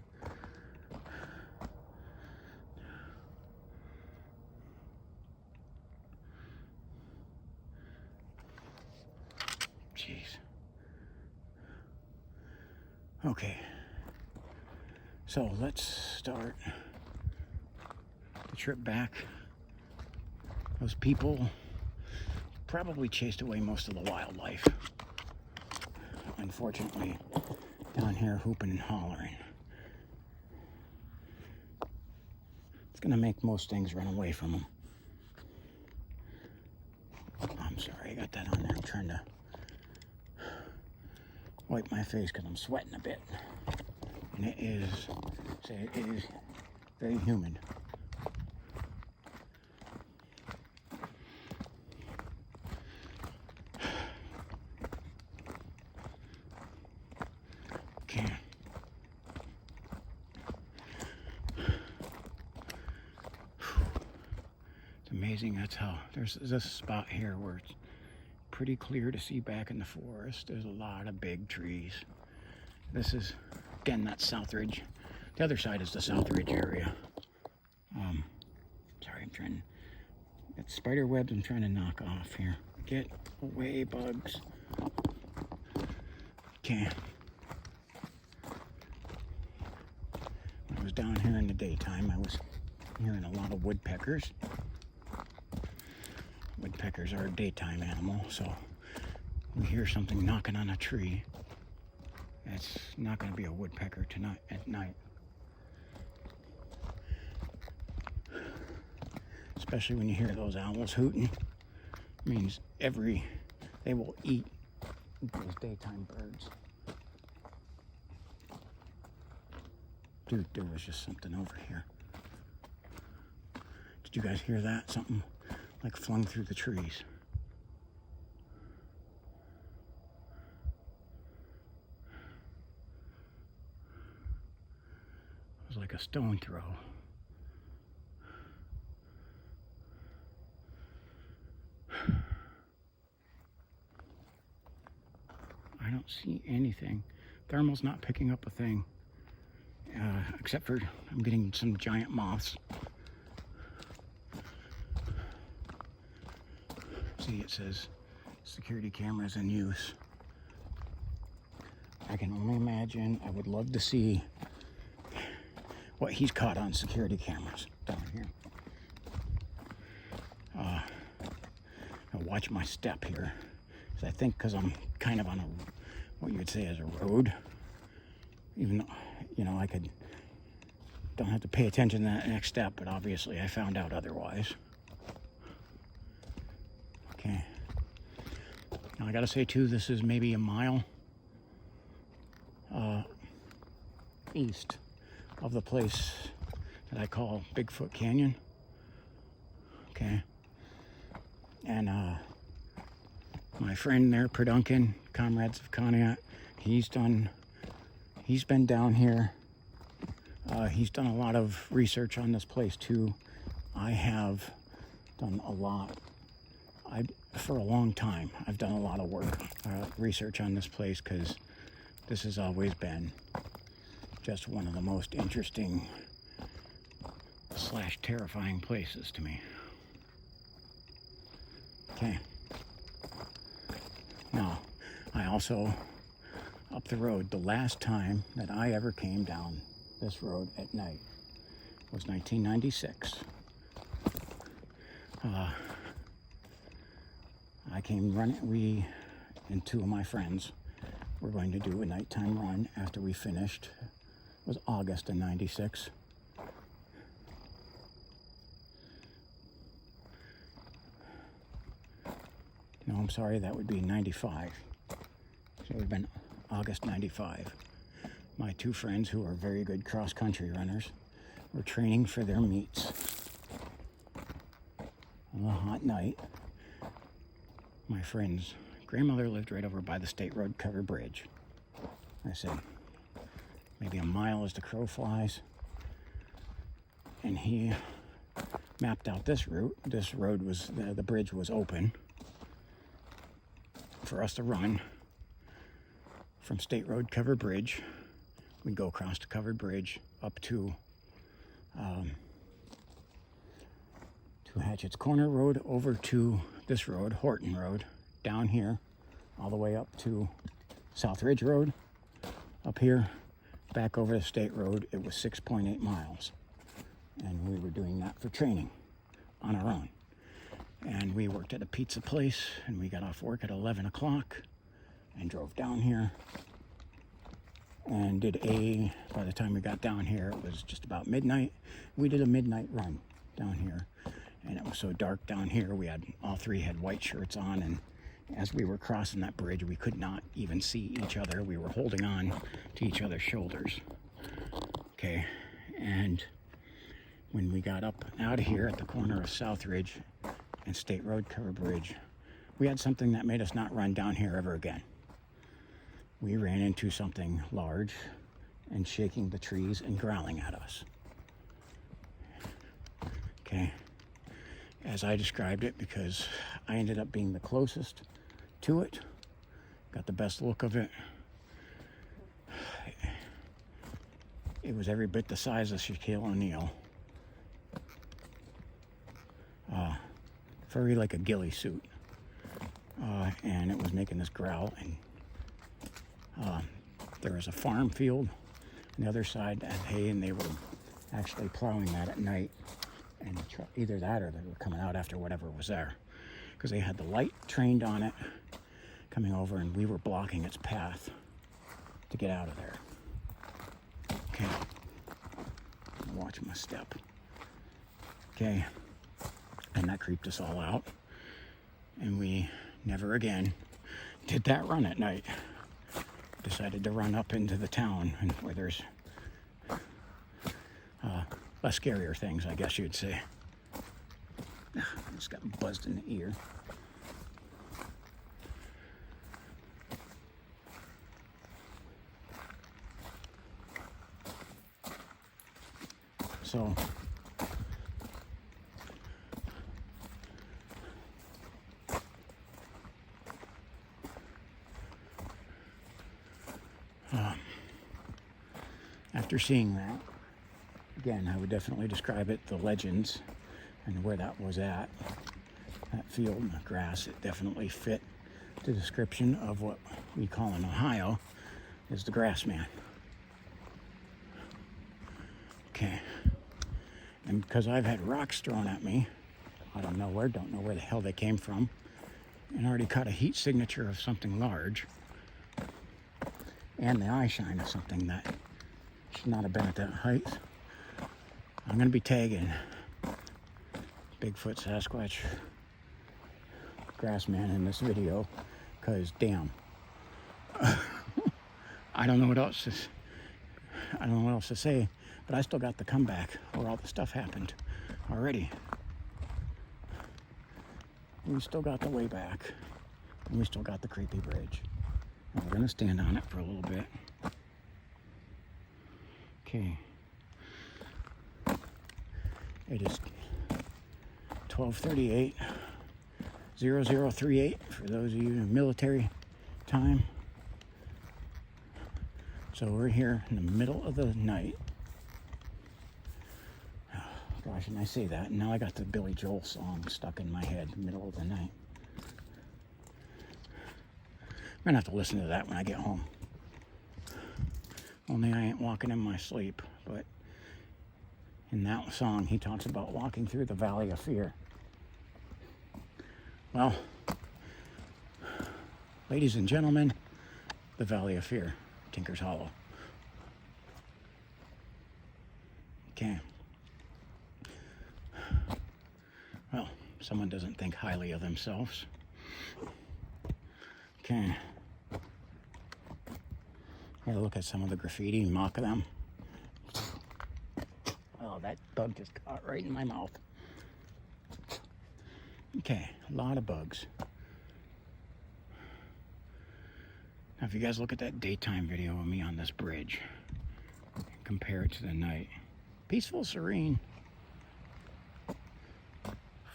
Jeez. Okay. So let's start the trip back. Those people probably chased away most of the wildlife. Unfortunately, down here hooping and hollering. It's gonna make most things run away from them. I'm sorry, I got that on there. I'm trying to wipe my face because I'm sweating a bit. And it is very humid. Okay. It's amazing. That's how there's this spot here where it's pretty clear to see back in the forest. There's a lot of big trees. This is, again, that's South Ridge. The other side is the South Ridge area. Sorry, I'm trying, it's spider webs I'm trying to knock off here. Get away, bugs. Okay. When I was down here in the daytime, I was hearing a lot of woodpeckers. Woodpeckers are a daytime animal, so we hear something knocking on a tree. It's not going to be a woodpecker tonight at night. Especially when you hear those owls hooting. It means they will eat those daytime birds. Dude, there was just something over here. Did you guys hear that? Something like flung through the trees. It was like a stone throw. I don't see anything. Thermal's not picking up a thing. Except for I'm getting some giant moths. See, it says security cameras in use. I can only imagine. I would love to see what he's caught on security cameras down here. I'll watch my step here. I think because I'm kind of on a, what you would say is a road. Even though, you know, don't have to pay attention to that next step, but obviously I found out otherwise. Okay. Now I gotta say too, this is maybe a mile east of the place that I call Bigfoot Canyon. Okay. And my friend there, Preduncan, Comrades of Conneaut, he's been down here. He's done a lot of research on this place too. I have done a lot. For a long time, I've done a lot of work, research on this place, because this has always been just one of the most interesting / terrifying places to me. Okay. Now, I also, up the road, the last time that I ever came down this road at night was 1996. I came running, we and two of my friends were going to do a nighttime run after we finished. It was August of 96. No, I'm sorry, that would be 95. So it would have been August 95. My two friends, who are very good cross-country runners, were training for their meets. On a hot night, my friend's grandmother lived right over by the state road covered bridge. I said, maybe a mile as the crow flies. And he mapped out this route. This road was, the bridge was open for us to run from State Road Covered Bridge. We'd go across the covered bridge up to Hatchett's Corner Road, over to this road, Horton Road, down here, all the way up to South Ridge Road, up here, back over the State Road. It was 6.8 miles. And we were doing that for training on our own. And we worked at a pizza place, and we got off work at 11 o'clock and drove down here and by the time we got down here, it was just about midnight. We did a midnight run down here, and it was so dark down here. All three had white shirts on, and as we were crossing that bridge, we could not even see each other. We were holding on to each other's shoulders. Okay, and when we got up out of here at the corner of South Ridge and State Road Covered Bridge, we had something that made us not run down here ever again. We ran into something large and shaking the trees and growling at us. Okay, as I described it, because I ended up being the closest to it, got the best look of it. It was every bit the size of Shaquille O'Neal. Furry like a ghillie suit. And it was making this growl, and there was a farm field on the other side that had hay, and they were actually plowing that at night, and either that or they were coming out after whatever was there, because they had the light trained on it coming over, and we were blocking its path to get out of there. Okay, watch my step. Okay, and that creeped us all out, and we never again did that run at night. Decided to run up into the town and where there's less scarier things, I guess you'd say. I just got buzzed in the ear. So after seeing that, again, I would definitely describe it, the legends and where that was at, that field and the grass, it definitely fit the description of what we call in Ohio is the Grassman. Okay, and because I've had rocks thrown at me, I don't know where the hell they came from, and already caught a heat signature of something large, and the eye shine of something that should not have been at that height. I'm going to be tagging Bigfoot, Sasquatch, Grassman in this video, because damn, I don't know what else to say, but I still got the comeback where all the stuff happened already. We still got the way back, and we still got the creepy bridge. And we're going to stand on it for a little bit. Okay. It is 12:38, 0038 for those of you in military time. So we're here in the middle of the night. Oh, gosh, and I say that, and now I got the Billy Joel song stuck in my head, middle of the night. I'm gonna have to listen to that when I get home. Only I ain't walking in my sleep, but in that song, he talks about walking through the valley of fear. Well, ladies and gentlemen, the valley of fear, Tinker's Hollow. Okay. Well, someone doesn't think highly of themselves. Okay. Gotta look at some of the graffiti and mock them. Oh, that bug just caught right in my mouth. Okay, a lot of bugs. Now, if you guys look at that daytime video of me on this bridge, compare it to the night. Peaceful, serene.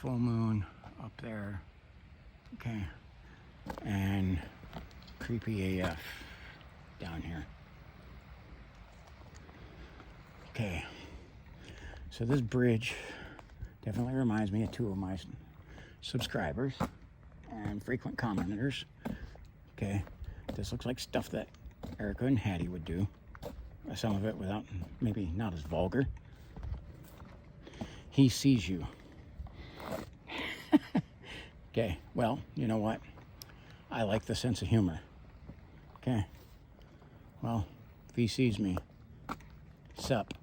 Full moon up there. Okay. And creepy AF down here. Okay. So this bridge definitely reminds me of two of my subscribers and frequent commenters. Okay, this looks like stuff that Erica and Hattie would do. Some of it without, maybe not as vulgar. He sees you. Okay, well, you know what? I like the sense of humor. Okay, well, if he sees me, sup.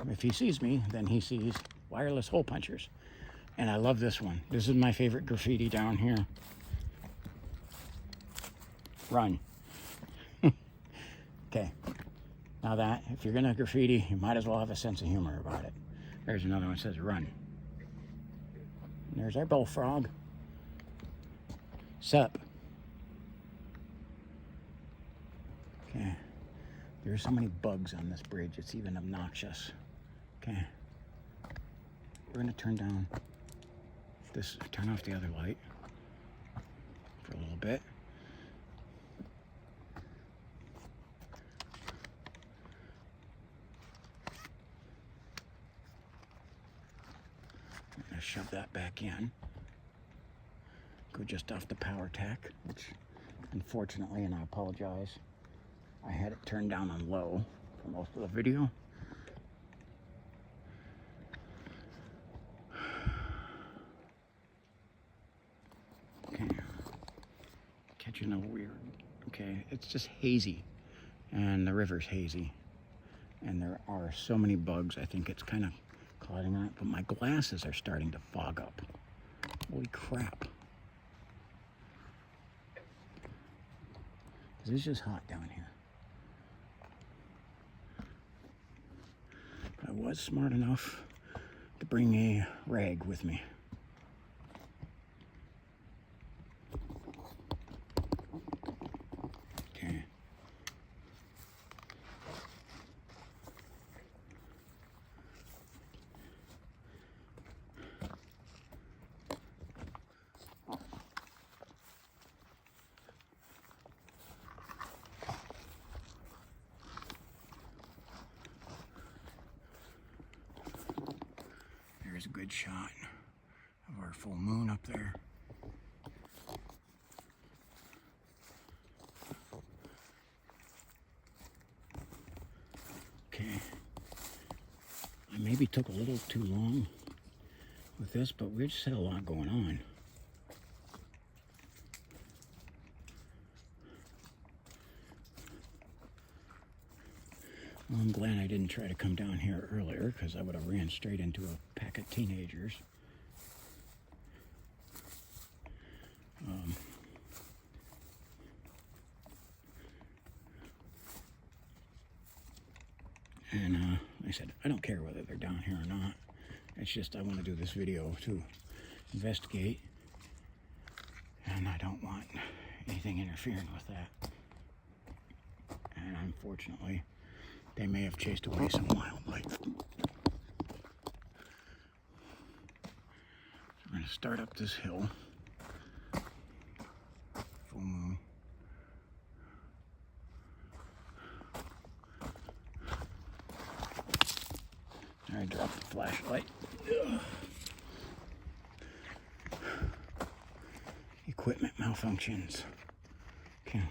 If he sees me, then he sees wireless hole punchers. And I love this one. This is my favorite graffiti down here. Run. Okay. Now that, if you're gonna graffiti, you might as well have a sense of humor about it. There's another one that says run. And there's our bullfrog. Sup. Okay. There's so many bugs on this bridge, it's even obnoxious. Okay. We're gonna turn down this, turn off the other light for a little bit. I'm gonna shove that back in. Go just off the power tack, which unfortunately, and I apologize, I had it turned down on low for most of the video. Okay. Catching a weird, okay, it's just hazy. And the river's hazy. And there are so many bugs, I think it's kind of clouding on it, but my glasses are starting to fog up. Holy crap. It's just hot down here. I was smart enough to bring a rag with me. Okay. There's a good shot of our full moon up there. Okay. I maybe took a little too long with this, but we just had a lot going on. Well, I'm glad I didn't try to come down here earlier, because I would have ran straight into a pack of teenagers. And like I said, I don't care whether they're down here or not. It's just I want to do this video to investigate, and I don't want anything interfering with that. And unfortunately, they may have chased away some wildlife. So we're going to start up this hill. Full moon. I dropped the flashlight. Ugh. Equipment malfunctions. Okay.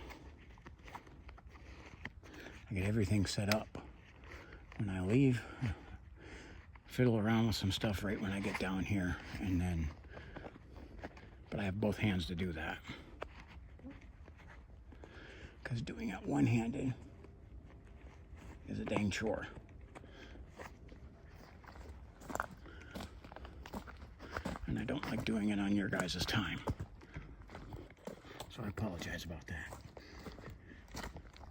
I get everything set up when I leave. Fiddle around with some stuff right when I get down here, and then, but I have both hands to do that. Because doing it one-handed is a dang chore. And I don't like doing it on your guys' time. So I apologize about that.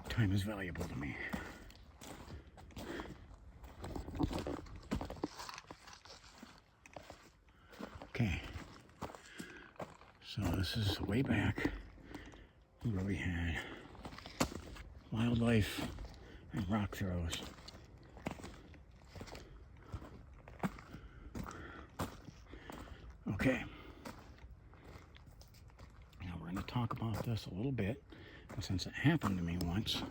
Time is valuable to me. Okay. So this is way back where we had wildlife and rock throws. Okay. Now we're going to talk about this a little bit. And since it happened to me once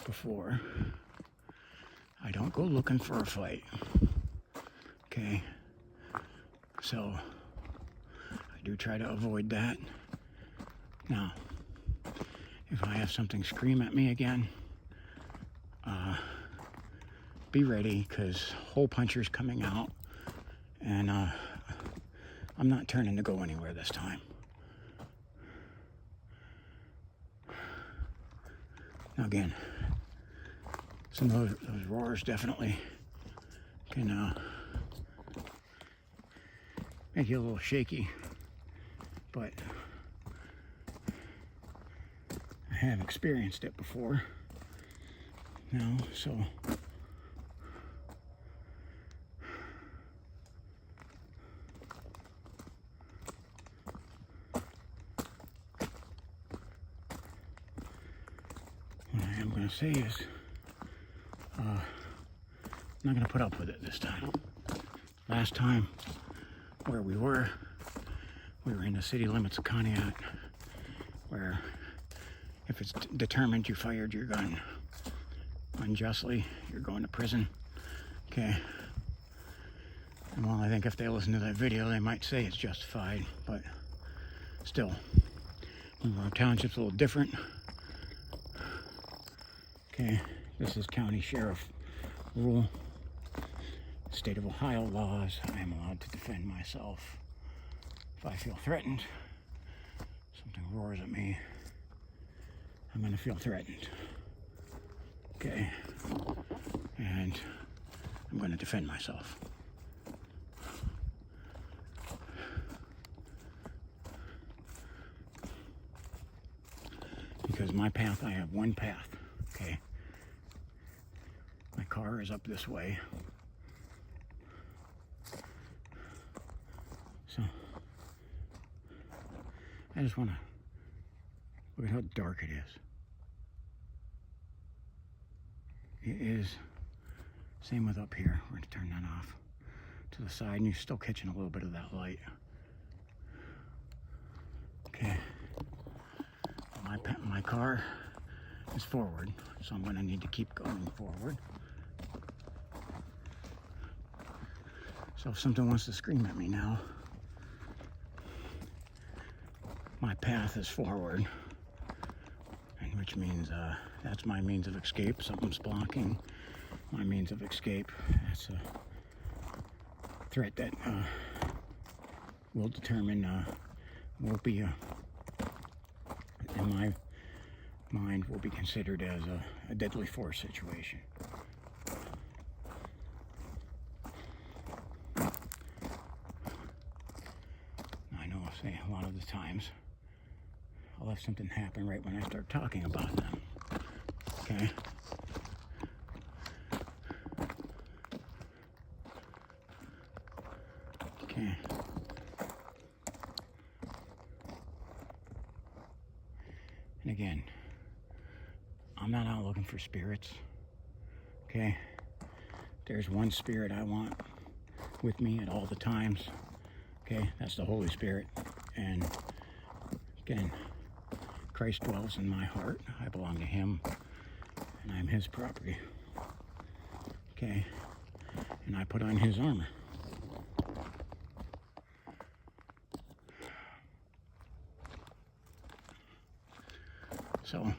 before, I don't go looking for a fight. Okay. So I do try to avoid that. Now, if I have something scream at me again, be ready, because hole puncher's coming out, and I'm not turning to go anywhere this time. Now again, some of those roars definitely can make you a little shaky, but I have experienced it before now, so what I am going to say is I'm not going to put up with it this time. Last time where we were in the city limits of Conneaut, where if it's determined you fired your gun unjustly, you're going to prison. Okay. And while I think if they listen to that video, they might say it's justified, but still, our township's a little different. Okay, this is county sheriff rule. State of Ohio laws, I am allowed to defend myself. If I feel threatened, something roars at me, I'm going to feel threatened. Okay, and I'm going to defend myself. my path, I have one path, okay? My car is up this way. So, I just want to look at how dark it is. It is, same with up here. We're going to turn that off to the side, and you're still catching a little bit of that light. Okay. My car is forward, so I'm going to need to keep going forward. So if something wants to scream at me now, my path is forward, and which means that's my means of escape. Something's blocking my means of escape. That's a threat that will determine, will be, in my mind, will be considered as a deadly force situation. I know I say a lot of the times I'll have something happen right when I start talking about them. Okay? Okay. And again, I'm not out looking for spirits. Okay? There's one spirit I want with me at all the times. Okay? That's the Holy Spirit. And again, Christ dwells in my heart. I belong to Him, and I'm His property. Okay? And I put on His armor. So,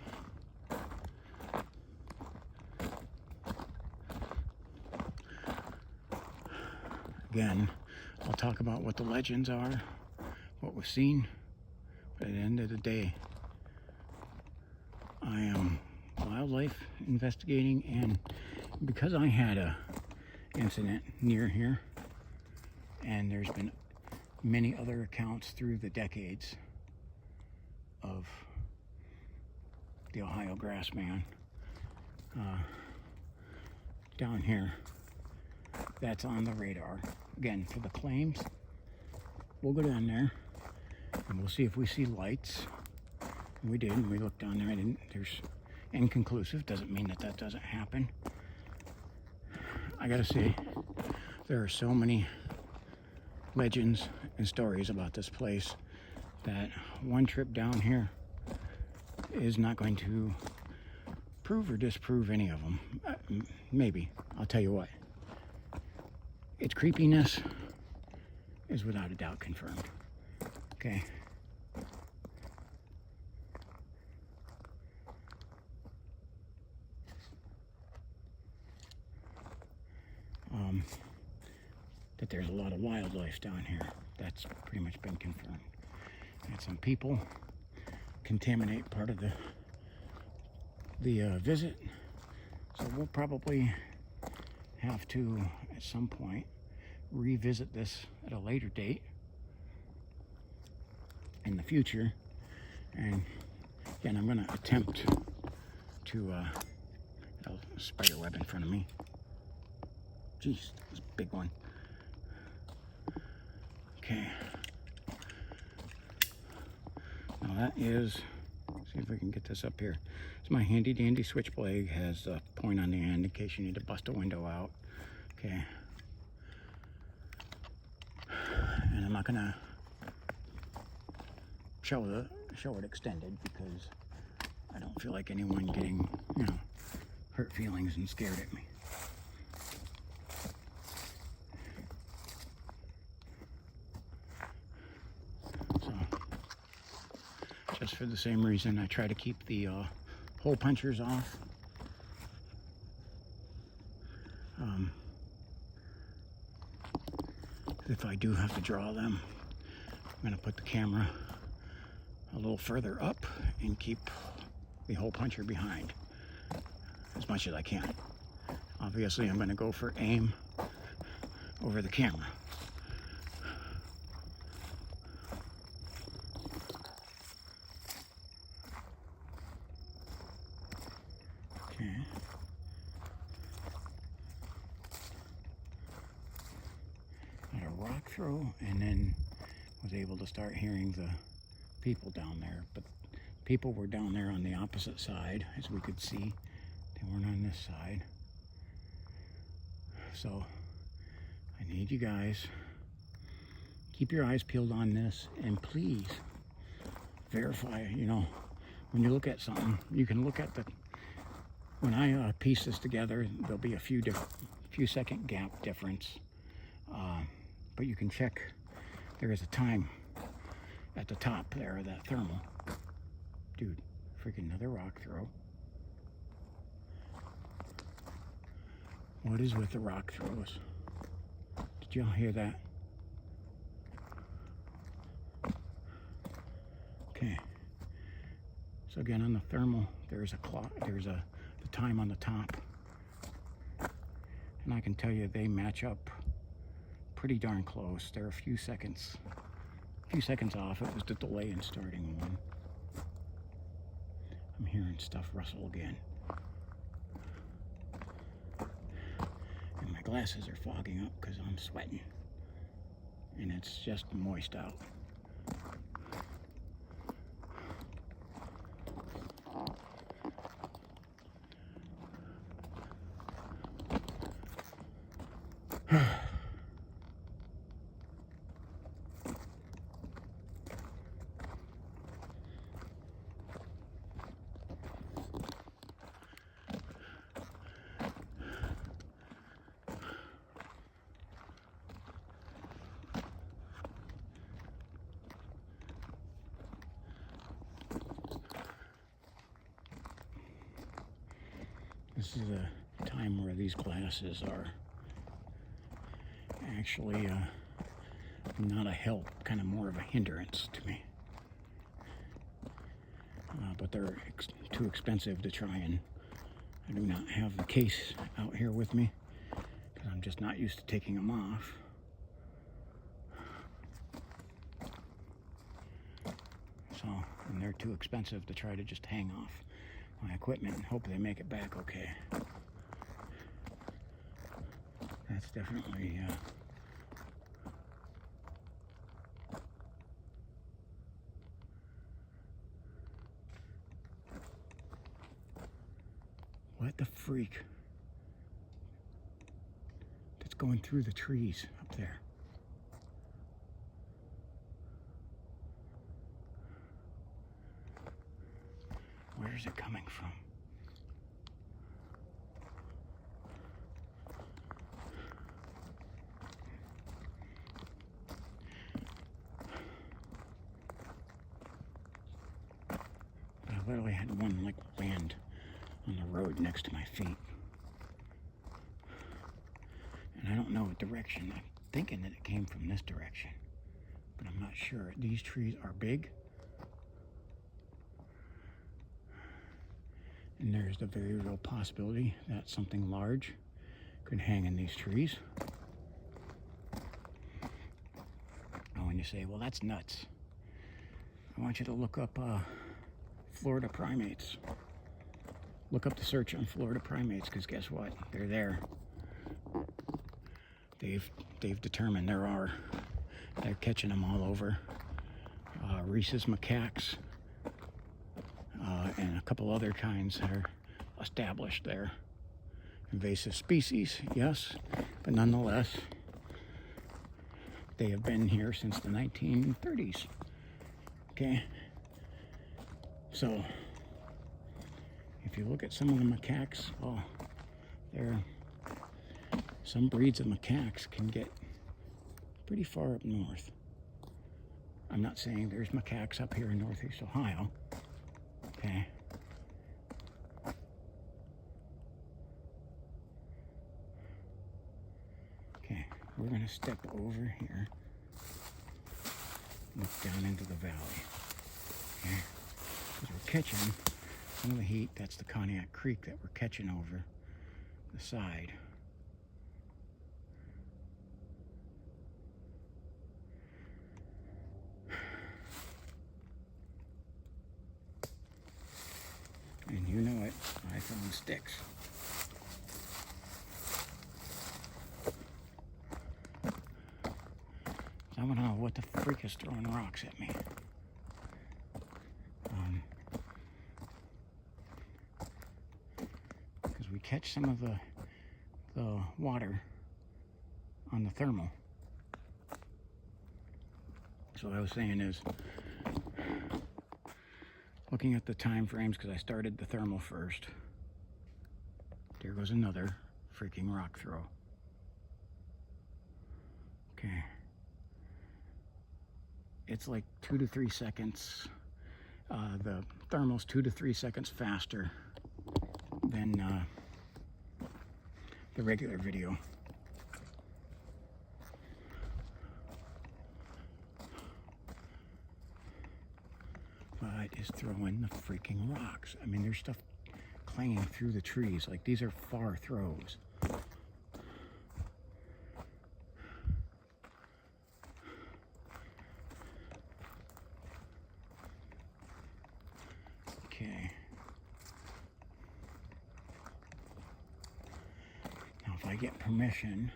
again, I'll talk about what the legends are, what we've seen, but at the end of the day, I am wildlife investigating, and because I had a incident near here, and there's been many other accounts through the decades of the Ohio Grassman down here, that's on the radar. Again, for the claims, we'll go down there and we'll see if we see lights. And we did, and we looked down there. There's inconclusive. Doesn't mean that doesn't happen. I gotta say, there are so many legends and stories about this place that one trip down here is not going to prove or disprove any of them. Maybe. I'll tell you what. Its creepiness is without a doubt confirmed. Okay? That there's a lot of wildlife down here. That's pretty much been confirmed. And some people contaminate part of the visit, so we'll probably have to at some point revisit this at a later date in the future. And again, I'm going to attempt to a spider web in front of me. Jeez, that's a big one. Okay. Now that is, see if we can get this up here. It's my handy dandy switchblade, has a point on the end in case you need to bust a window out. Okay. And I'm not gonna show it extended because I don't feel like anyone getting, hurt feelings and scared at me. Just for the same reason, I try to keep the hole punchers off. If I do have to draw them, I'm going to put the camera a little further up and keep the hole puncher behind as much as I can. Obviously, I'm going to go for aim over the camera. through, and then was able to start hearing the people down there. But people were down there on the opposite side, as we could see. They weren't on this side. So I need you guys, keep your eyes peeled on this, and please verify. You know, when you look at something, you can look at the, when I piece this together, there'll be a few second gap difference, but you can check. There is a time at the top there of that thermal. Dude, freaking another rock throw. What is with the rock throws? Did y'all hear that? Okay. So again, on the thermal, there's a clock. There's the time on the top, and I can tell you they match up pretty darn close. They're a few seconds off. It was the delay in starting one. I'm hearing stuff rustle again, and my glasses are fogging up because I'm sweating, and it's just moist out. This is a time where these glasses are actually not a help, kind of more of a hindrance to me. But they're too expensive to try, and I do not have the case out here with me because I'm just not used to taking them off. So, and they're too expensive to try to just hang off my equipment and hope they make it back okay. That's definitely what the freak? That's going through the trees up there. Where is it coming from? I literally had one like land on the road next to my feet. And I don't know what direction. I'm thinking that it came from this direction, but I'm not sure. These trees are big. And there's the very real possibility that something large could hang in these trees. Oh, and you say, well, that's nuts. I want you to look up Florida primates. Look up the search on Florida primates, because guess what? They're there. They've determined they're catching them all over. Rhesus macaques. And a couple other kinds that are established there. Invasive species, yes, but nonetheless, they have been here since the 1930s. Okay, so if you look at some of the macaques, well, some breeds of macaques can get pretty far up north. I'm not saying there's macaques up here in Northeast Ohio. Okay. Okay, we're going to step over here, look down into the valley. Okay, because we're catching some of the heat. That's the Cognac Creek that we're catching over the side. And you know it, I found sticks. I want to know what the freak is throwing rocks at me. Because we catch some of the water on the thermal. So what I was saying is, looking at the time frames, because I started the thermal first. There goes another freaking rock throw. Okay. It's like 2 to 3 seconds. The thermal's 2 to 3 seconds faster than the regular video. But it's throwing the freaking rocks. I mean, there's stuff clanging through the trees. Like, these are far throws. Okay. Now, if I get permission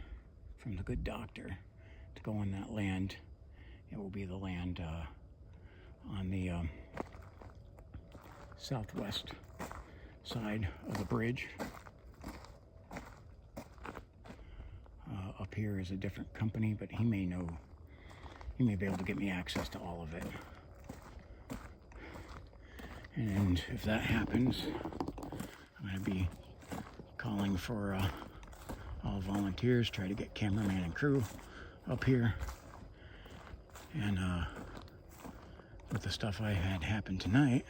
from the good doctor to go on that land, it will be the land on the southwest side of the bridge. Up here is a different company, but he may know, he may be able to get me access to all of it. And if that happens, I'm going to be calling for all volunteers, try to get cameraman and crew up here. And with the stuff I had happen tonight,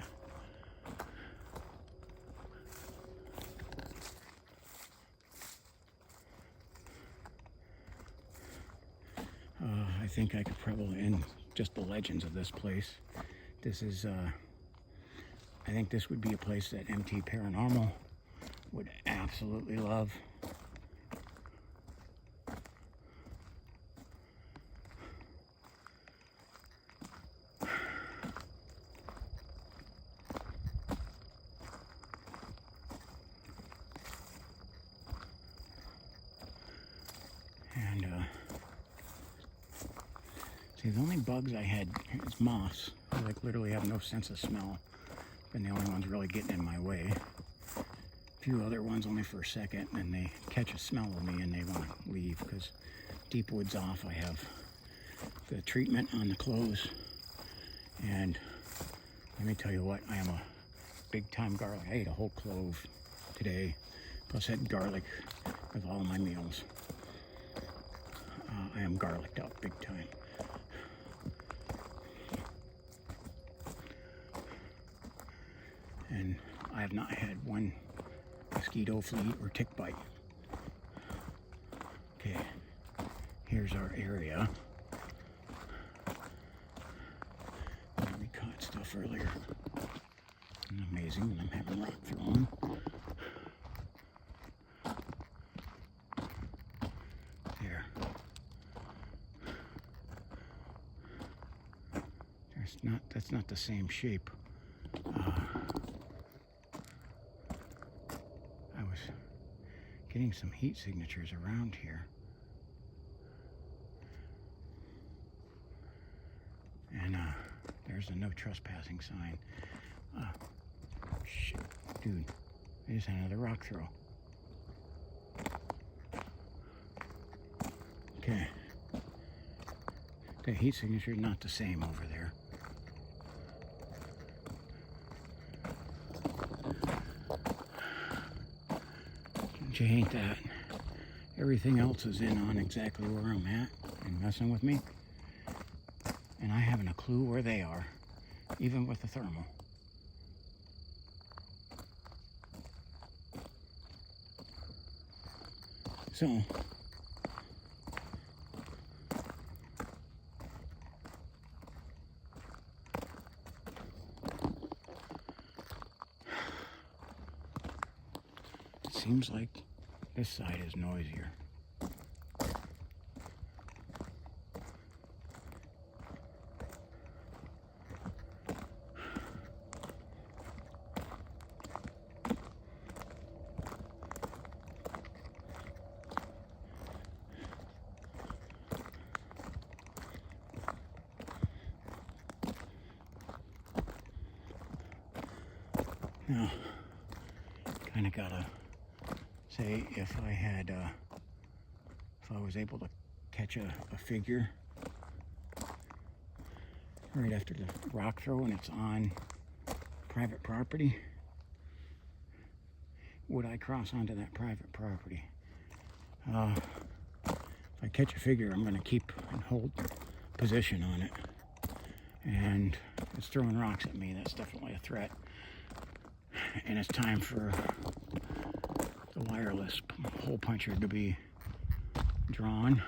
I think I could probably end just the legends of this place. This is, I think this would be a place that MT Paranormal would absolutely love. And, see, the only bugs I had is moths. I like literally have no sense of smell. Been the only ones really getting in my way. A few other ones only for a second, and they catch a smell of me and they want to leave because deep wood's off. I have the treatment on the clothes, and let me tell you what, I am a big time garlic. I ate a whole clove today, plus had garlic with all my meals. I am garliced up big time. And I have not had one mosquito, flea, or tick bite. Okay, here's our area. We caught stuff earlier. Amazing, and I'm having rock thrown. There. That's not the same shape. I was getting some heat signatures around here. And there's a no trespassing sign. Shit, dude, I just had another rock throw. Okay. The heat signature is not the same over there. You ain't that. Everything else is in on exactly where I'm at and messing with me. And I haven't a clue where they are, even with the thermal. So, it seems like this side is noisier. Now, kind of gotta say if I was able to catch a figure right after the rock throw and it's on private property, would I cross onto that private property? If I catch a figure, I'm going to keep and hold position on it. And it's throwing rocks at me. That's definitely a threat. And it's time for the wireless hole puncher to be drawn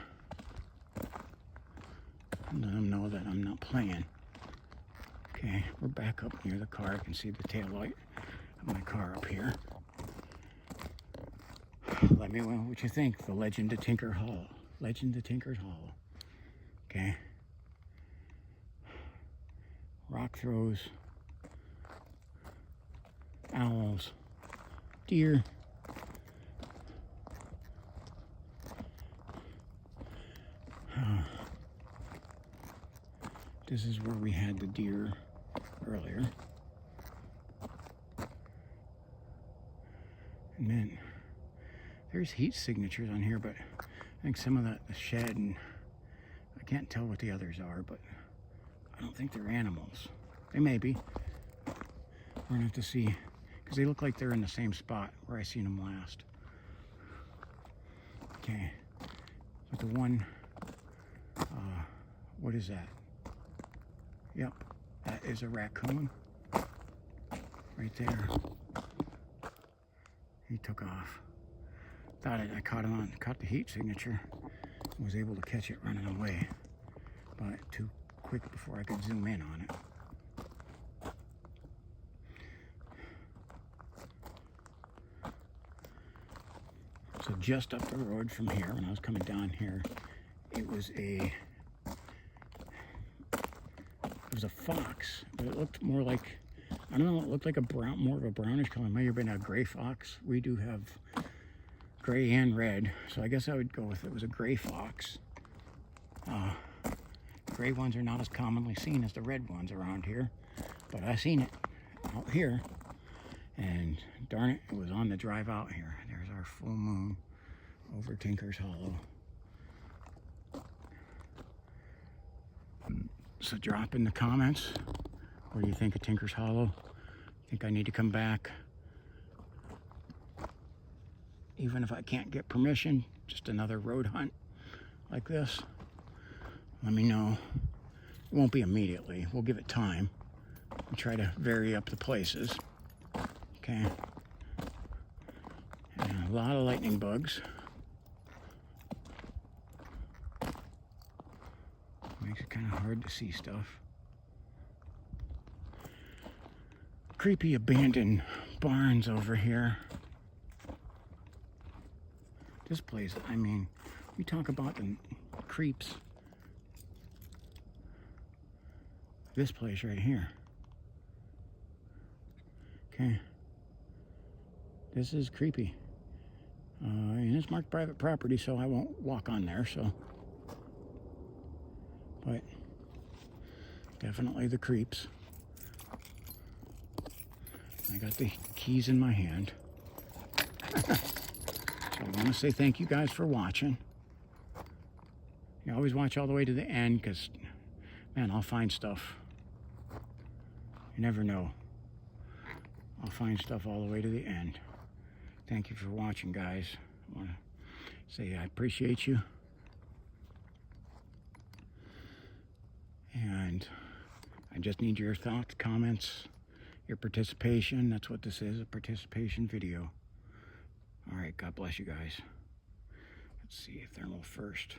and let them know that I'm not playing. Okay, we're back up near the car. I can see the tail light of my car up here. Let me know what you think. The Legend of Tinker Hollow. Legend of Tinker's Hollow. Okay. Rock throws. Owls. Deer. This is where we had the deer earlier. And then there's heat signatures on here, but I think some of that is shed, and I can't tell what the others are, but I don't think they're animals. They may be. We're gonna have to see, because they look like they're in the same spot where I seen them last. Okay, but the one, what is that? Yep, that is a raccoon right there. He took off. Thought I caught him caught the heat signature. Was able to catch it running away, but too quick before I could zoom in on it. So just up the road from here, when I was coming down here, it was a fox, but it looked more like, I don't know, it looked like a brown, more of a brownish color. It may have been a gray fox. We do have gray and red, so I guess I would go with it was a gray fox. Gray ones are not as commonly seen as the red ones around here, but I seen it out here, and darn it, it was on the drive out here. There's our full moon over Tinker's Hollow. So drop in the comments, what do you think of Tinker's Hollow? Think I need to come back? Even if I can't get permission, just another road hunt like this, let me know. It won't be immediately. We'll give it time. We'll try to vary up the places. Okay. And a lot of lightning bugs. Makes it kind of hard to see stuff. Creepy abandoned barns over here. This place, I mean, we talk about the creeps. This place right here. Okay. This is creepy. And it's marked private property, so I won't walk on there, so. But definitely the creeps. I got the keys in my hand. So I want to say thank you guys for watching. You always watch all the way to the end, because, man, I'll find stuff. You never know. I'll find stuff all the way to the end. Thank you for watching, guys. I want to say I appreciate you. And I just need your thoughts, comments, your participation. That's what this is, a participation video. All right, God bless you guys. Let's see, thermal first.